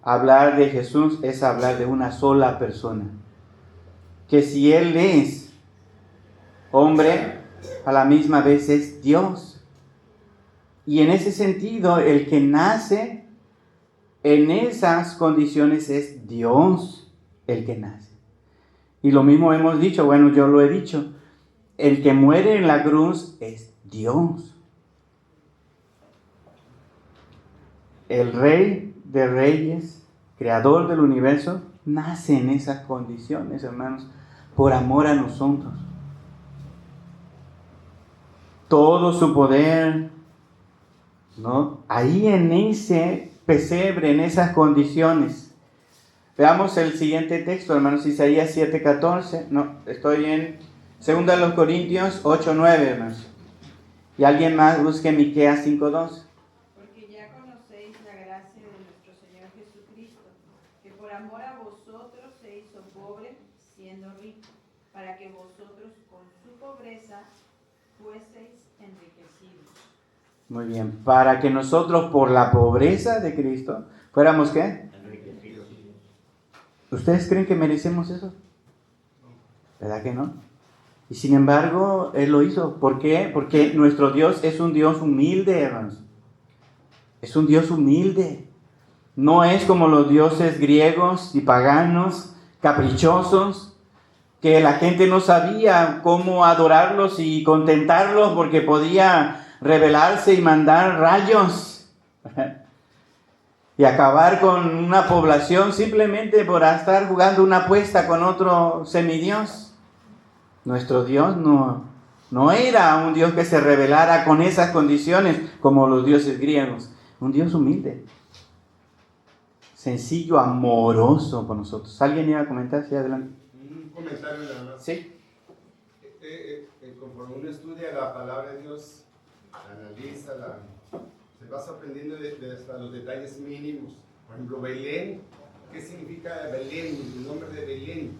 hablar de Jesús es hablar de una sola persona. Que si Él es hombre, a la misma vez es Dios. Y en ese sentido, el que nace en esas condiciones es Dios el que nace. Y lo mismo hemos dicho, bueno, yo lo he dicho, el que muere en la cruz es Dios. El Rey de Reyes, Creador del universo, nace en esas condiciones, hermanos, por amor a nosotros. Todo su poder, ¿no? Ahí en ese pesebre, en esas condiciones. Veamos el siguiente texto, hermanos, Isaías 7:14. No, estoy en 2 Corintios 8:9, hermanos. Y alguien más busque Miqueas 5:2. Porque ya conocéis la gracia de nuestro Señor Jesucristo, que por amor a vosotros se hizo pobre, siendo rico, para que vosotros con su pobreza fueseis enriquecidos. Muy bien, para que nosotros por la pobreza de Cristo fuéramos ¿qué? ¿Ustedes creen que merecemos eso? ¿Verdad que no? Y sin embargo, Él lo hizo. ¿Por qué? Porque nuestro Dios es un Dios humilde, hermanos. Es un Dios humilde. No es como los dioses griegos y paganos, caprichosos, que la gente no sabía cómo adorarlos y contentarlos porque podía rebelarse y mandar rayos y acabar con una población simplemente por estar jugando una apuesta con otro semidios. Nuestro Dios no era un Dios que se rebelara con esas condiciones como los dioses griegos. Un Dios humilde, sencillo, amoroso con nosotros. ¿Alguien iba a comentar? Sí, adelante. Un comentario nada más. Sí. Conforme uno estudia la palabra de Dios, la analiza, se va sorprendiendo de hasta los detalles mínimos. Por ejemplo, Belén. ¿Qué significa Belén? El nombre de Belén.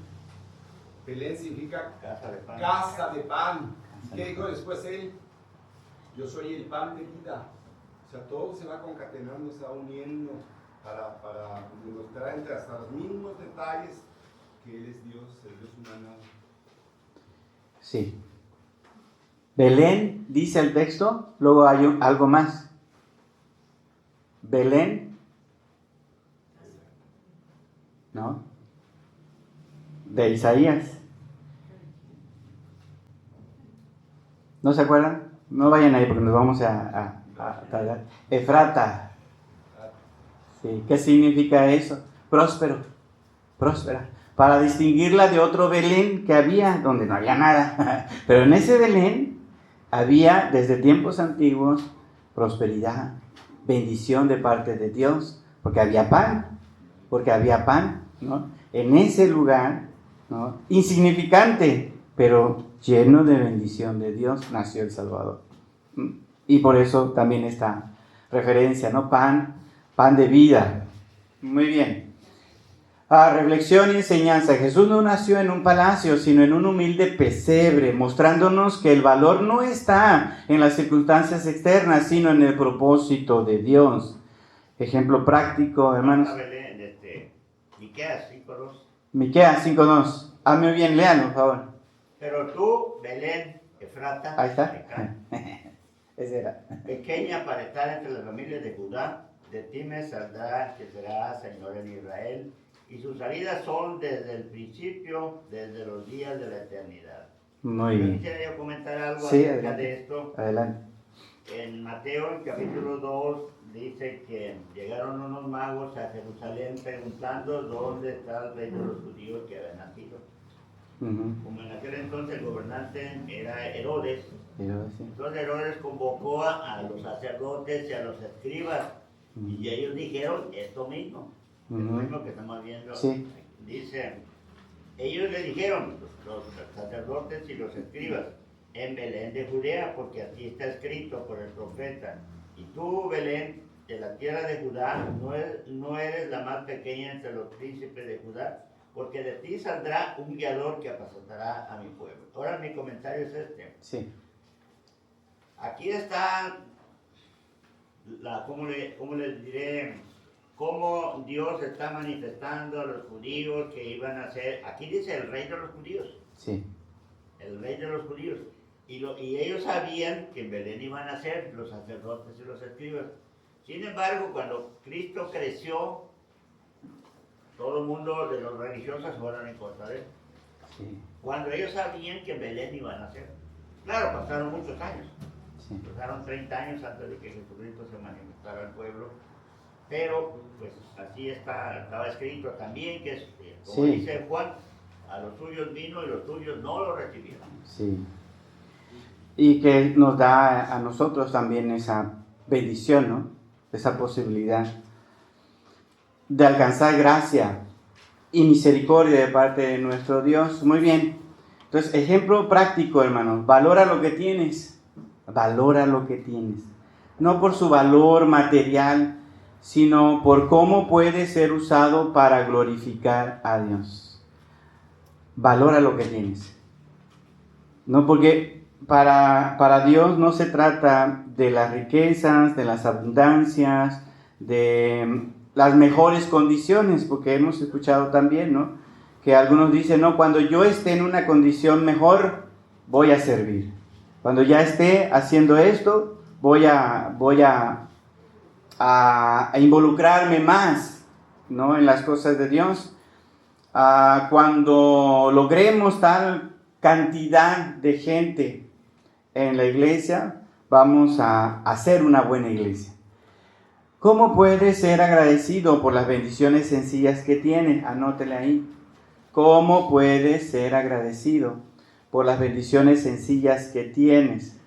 Belén significa Casa de pan. casa de pan. ¿Qué dijo después él? Yo soy el pan de vida. O sea, todo se va concatenando, se va uniendo para demostrar entre hasta los mínimos detalles que Él es Dios, el Dios humano. Sí. Belén, dice el texto, luego hay algo más. Belén, ¿no? De Isaías. ¿No se acuerdan? No vayan ahí porque nos vamos a tardar. Efrata. Sí. ¿Qué significa eso? Próspero, próspera. Para distinguirla de otro Belén que había, donde no había nada. Pero en ese Belén había desde tiempos antiguos prosperidad, bendición de parte de Dios, porque había pan, ¿no? En ese lugar, ¿no? Insignificante, pero lleno de bendición de Dios, nació el Salvador. Y por eso también esta referencia, ¿no? Pan de vida. Muy bien. Reflexión y enseñanza. Jesús no nació en un palacio, sino en un humilde pesebre, mostrándonos que el valor no está en las circunstancias externas, sino en el propósito de Dios. Ejemplo práctico, hermanos. Miqueas 5:2. Miqueas 5:2. Muy bien, léalo, por favor. Pero tú, Belén, Efrata, Ahí está. Ese era. pequeña para estar entre las familias de Judá, de ti me saldrá que será Señor en Israel, y sus salidas son desde el principio, desde los días de la eternidad. Muy bien. Quisiera yo comentar algo Sí, acerca adelante. de esto. Adelante. En Mateo, en capítulo 2, dice que llegaron unos magos a Jerusalén preguntando dónde está el rey de los judíos que había nacido. Como en aquel entonces el gobernante era Herodes, entonces Herodes convocó a los sacerdotes y a los escribas, y ellos dijeron esto mismo, lo mismo que estamos viendo. Sí. Dice, ellos le dijeron, los sacerdotes y los escribas, en Belén de Judea, porque así está escrito por el profeta, y tú, Belén, de la tierra de Judá, no eres la más pequeña entre los príncipes de Judá, porque de ti saldrá un guiador que apacentará a mi pueblo. Ahora mi comentario es este. Sí. Aquí está, ¿cómo les diré? Cómo Dios está manifestando a los judíos que iban a ser, aquí dice el rey de los judíos. Sí. El rey de los judíos. Y ellos sabían que en Belén iban a ser los sacerdotes y los escribas. Sin embargo, cuando Cristo creció, todo el mundo de los religiosos fueron en contra de él. Sí. Cuando ellos sabían que en Belén iban a ser. Claro, pasaron muchos años. Sí. Pasaron 30 años antes de que Jesucristo se manifestara al pueblo. Pero, pues, así estaba escrito también, que como Sí. dice Juan, a los suyos vino y los suyos no lo recibieron. Sí. Y que nos da a nosotros también esa bendición, ¿no? Esa posibilidad de alcanzar gracia y misericordia de parte de nuestro Dios. Muy bien. Entonces, ejemplo práctico, hermanos. Valora lo que tienes. Valora lo que tienes. No por su valor material, sino por cómo puede ser usado para glorificar a Dios. Valora lo que tienes. No, porque para Dios no se trata de las riquezas, de las abundancias, de las mejores condiciones, porque hemos escuchado también, ¿no? Que algunos dicen, no, cuando yo esté en una condición mejor, voy a servir. Cuando ya esté haciendo esto, voy a involucrarme más, ¿no? En las cosas de Dios. cuando logremos tal cantidad de gente en la iglesia, vamos a hacer una buena iglesia. ¿Cómo puedes ser agradecido por las bendiciones sencillas que tienes? Anótele ahí. ¿Cómo puedes ser agradecido por las bendiciones sencillas que tienes?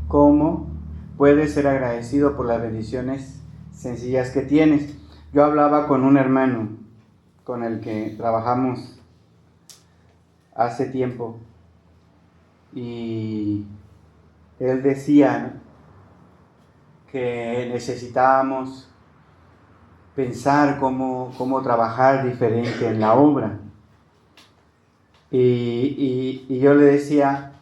¿Cómo puedes ser agradecido por las bendiciones sencillas que tienes? Yo hablaba con un hermano con el que trabajamos hace tiempo y él decía que necesitábamos pensar cómo trabajar diferente en la obra. Y yo le decía,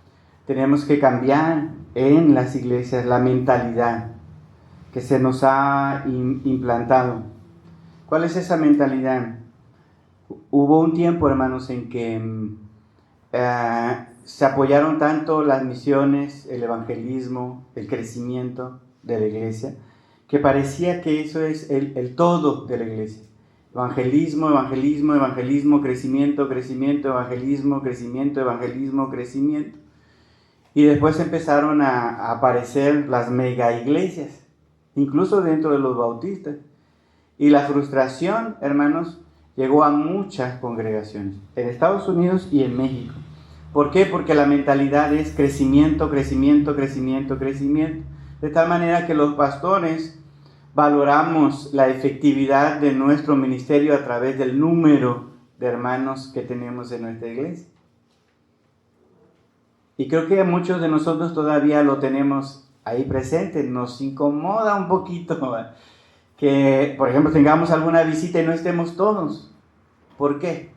tenemos que cambiar en las iglesias la mentalidad que se nos ha implantado. ¿Cuál es esa mentalidad? Hubo un tiempo, hermanos, en que se apoyaron tanto las misiones, el evangelismo, el crecimiento de la iglesia, que parecía que eso es el todo de la iglesia. Evangelismo, evangelismo, evangelismo, crecimiento, crecimiento, evangelismo, crecimiento, evangelismo, crecimiento. Y después empezaron a aparecer las mega iglesias, incluso dentro de los bautistas. Y la frustración, hermanos, llegó a muchas congregaciones, en Estados Unidos y en México. ¿Por qué? Porque la mentalidad es crecimiento, crecimiento, crecimiento, crecimiento. De tal manera que los pastores valoramos la efectividad de nuestro ministerio a través del número de hermanos que tenemos en nuestra iglesia. Y creo que muchos de nosotros todavía lo tenemos ahí presente. Nos incomoda un poquito que, por ejemplo, tengamos alguna visita y no estemos todos. ¿Por qué?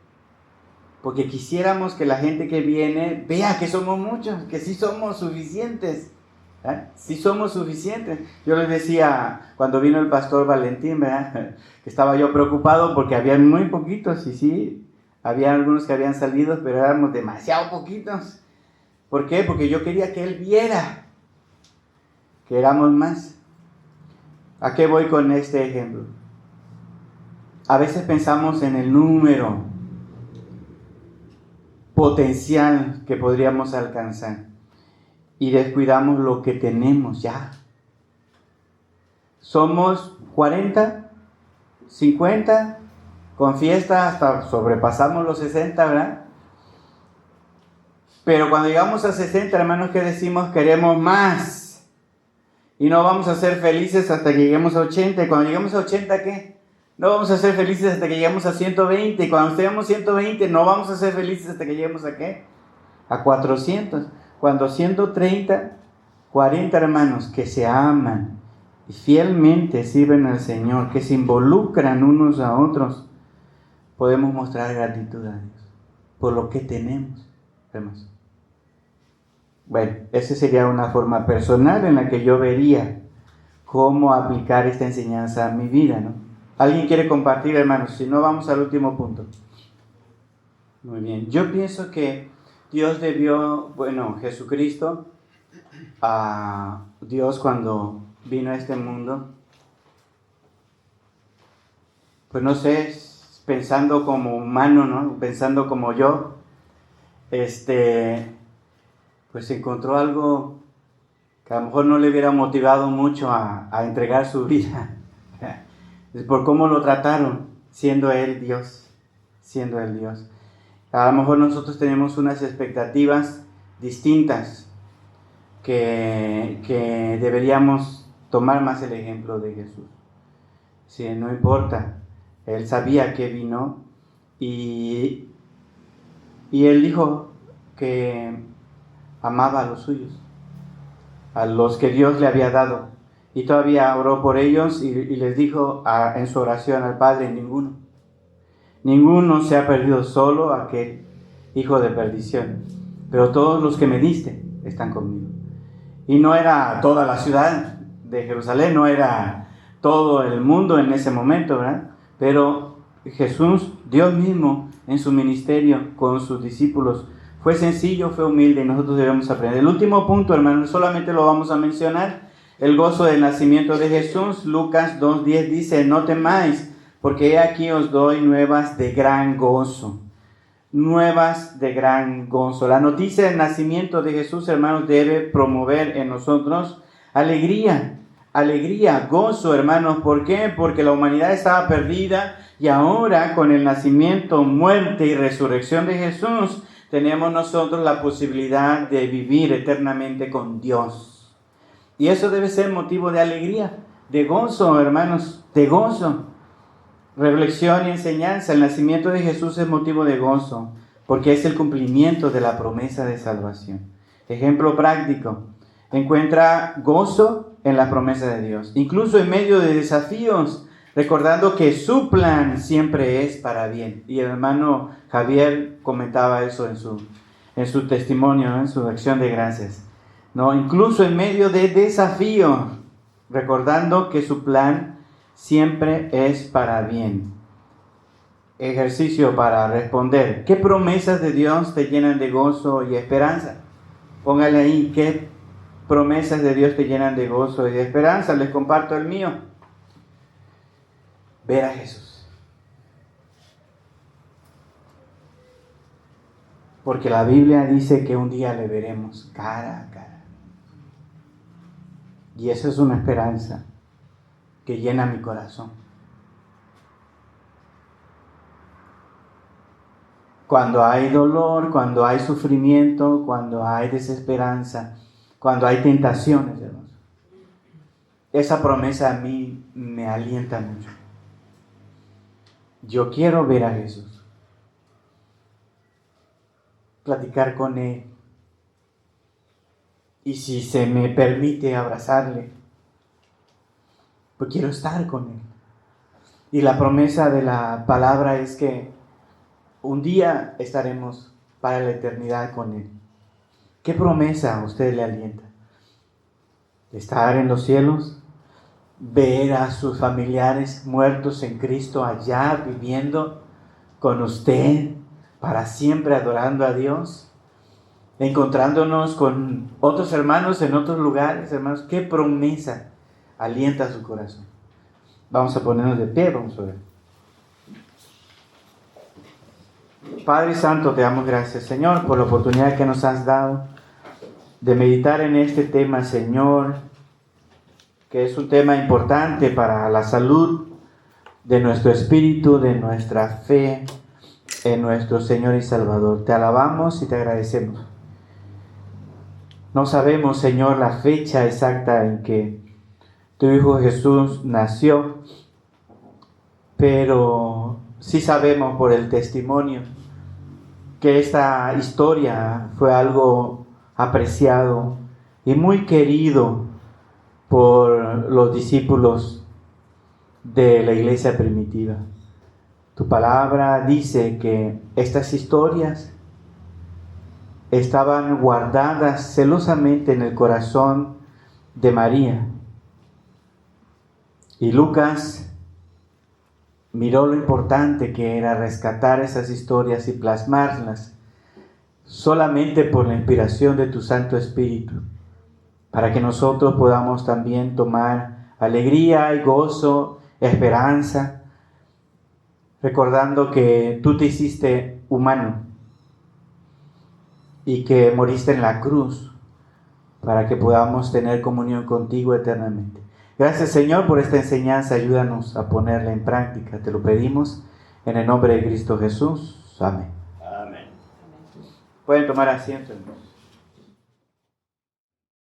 Porque quisiéramos que la gente que viene vea que somos muchos, que sí somos suficientes. Sí somos suficientes. Yo les decía cuando vino el pastor Valentín, ¿verdad? Que estaba yo preocupado porque había muy poquitos, y sí, había algunos que habían salido, pero éramos demasiado poquitos. ¿Por qué? Porque yo quería que él viera que éramos más. ¿A qué voy con este ejemplo? A veces pensamos en el número potencial que podríamos alcanzar y descuidamos lo que tenemos ya. Somos 40, 50, con fiesta hasta sobrepasamos los 60, ¿verdad? Pero cuando llegamos a 60, hermanos, ¿qué decimos? Queremos más. Y no vamos a ser felices hasta que lleguemos a 80. Y cuando lleguemos a 80, ¿qué? No vamos a ser felices hasta que lleguemos a 120. Y cuando estemos 120, no vamos a ser felices hasta que lleguemos a ¿qué? A 400. Cuando 130, 40 hermanos que se aman y fielmente sirven al Señor, que se involucran unos a otros, podemos mostrar gratitud a Dios por lo que tenemos, hermanos. Bueno, esa sería una forma personal en la que yo vería cómo aplicar esta enseñanza a mi vida, ¿no? ¿Alguien quiere compartir, hermanos? Si no, vamos al último punto. Muy bien. Yo pienso que Dios Jesucristo, Dios cuando vino a este mundo, pues no sé, pensando como humano, ¿no? Pensando como yo, pues encontró algo que a lo mejor no le hubiera motivado mucho a entregar su vida, por cómo lo trataron, siendo Él Dios. A lo mejor nosotros tenemos unas expectativas distintas que deberíamos tomar más el ejemplo de Jesús. Sí, no importa, Él sabía que vino y Él dijo que amaba a los suyos, a los que Dios le había dado. Y todavía oró por ellos y les dijo en su oración al Padre: ninguno se ha perdido, solo aquel hijo de perdición. Pero todos los que me diste están conmigo. Y no era toda la ciudad de Jerusalén, no era todo el mundo en ese momento, ¿verdad? Pero Jesús, Dios mismo, en su ministerio con sus discípulos, fue sencillo, fue humilde, y nosotros debemos aprender. El último punto, hermanos, solamente lo vamos a mencionar: el gozo del nacimiento de Jesús. Lucas 2:10 dice: no temáis, porque he aquí os doy nuevas de gran gozo. Nuevas de gran gozo. La noticia del nacimiento de Jesús, hermanos, debe promover en nosotros alegría. Alegría, gozo, hermanos. ¿Por qué? Porque la humanidad estaba perdida y ahora con el nacimiento, muerte y resurrección de Jesús, tenemos nosotros la posibilidad de vivir eternamente con Dios. Y eso debe ser motivo de alegría, de gozo, hermanos, de gozo. Reflexión y enseñanza. El nacimiento de Jesús es motivo de gozo, porque es el cumplimiento de la promesa de salvación. Ejemplo práctico. Encuentra gozo en la promesa de Dios, incluso en medio de desafíos, recordando que su plan siempre es para bien. Y el hermano Javier comentaba eso en su testimonio, ¿no? En su acción de gracias, ¿no? Incluso en medio de desafíos, recordando que su plan siempre es para bien. Ejercicio para responder. ¿Qué promesas de Dios te llenan de gozo y esperanza? Póngale ahí, ¿qué promesas de Dios te llenan de gozo y de esperanza? Les comparto el mío. Ver a Jesús. Porque la Biblia dice que un día le veremos cara a cara. Y esa es una esperanza que llena mi corazón. Cuando hay dolor, cuando hay sufrimiento, cuando hay desesperanza, cuando hay tentaciones, hermanos, esa promesa a mí me alienta mucho. Yo quiero ver a Jesús, platicar con Él, y si se me permite abrazarle, pues quiero estar con Él. Y la promesa de la palabra es que un día estaremos para la eternidad con Él. ¿Qué promesa a usted le alienta? ¿Estar en los cielos? ¿Ver a sus familiares muertos en Cristo allá viviendo con usted para siempre adorando a Dios? ¿Encontrándonos con otros hermanos en otros lugares, hermanos? ¿Qué promesa alienta su corazón? Vamos a ponernos de pie, vamos a ver. Padre Santo, te damos gracias, Señor, por la oportunidad que nos has dado de meditar en este tema, Señor, que es un tema importante para la salud de nuestro espíritu, de nuestra fe en nuestro Señor y Salvador. Te alabamos y te agradecemos. No sabemos, Señor, la fecha exacta en que tu Hijo Jesús nació, pero sí sabemos por el testimonio que esta historia fue algo apreciado y muy querido por los discípulos de la iglesia primitiva. Tu palabra dice que estas historias estaban guardadas celosamente en el corazón de María. Y Lucas miró lo importante que era rescatar esas historias y plasmarlas solamente por la inspiración de tu Santo Espíritu, para que nosotros podamos también tomar alegría y gozo, esperanza, recordando que tú te hiciste humano y que moriste en la cruz para que podamos tener comunión contigo eternamente. Gracias, Señor, por esta enseñanza. Ayúdanos a ponerla en práctica. Te lo pedimos en el nombre de Cristo Jesús. Amén. Amén. Pueden tomar asiento, hermanos.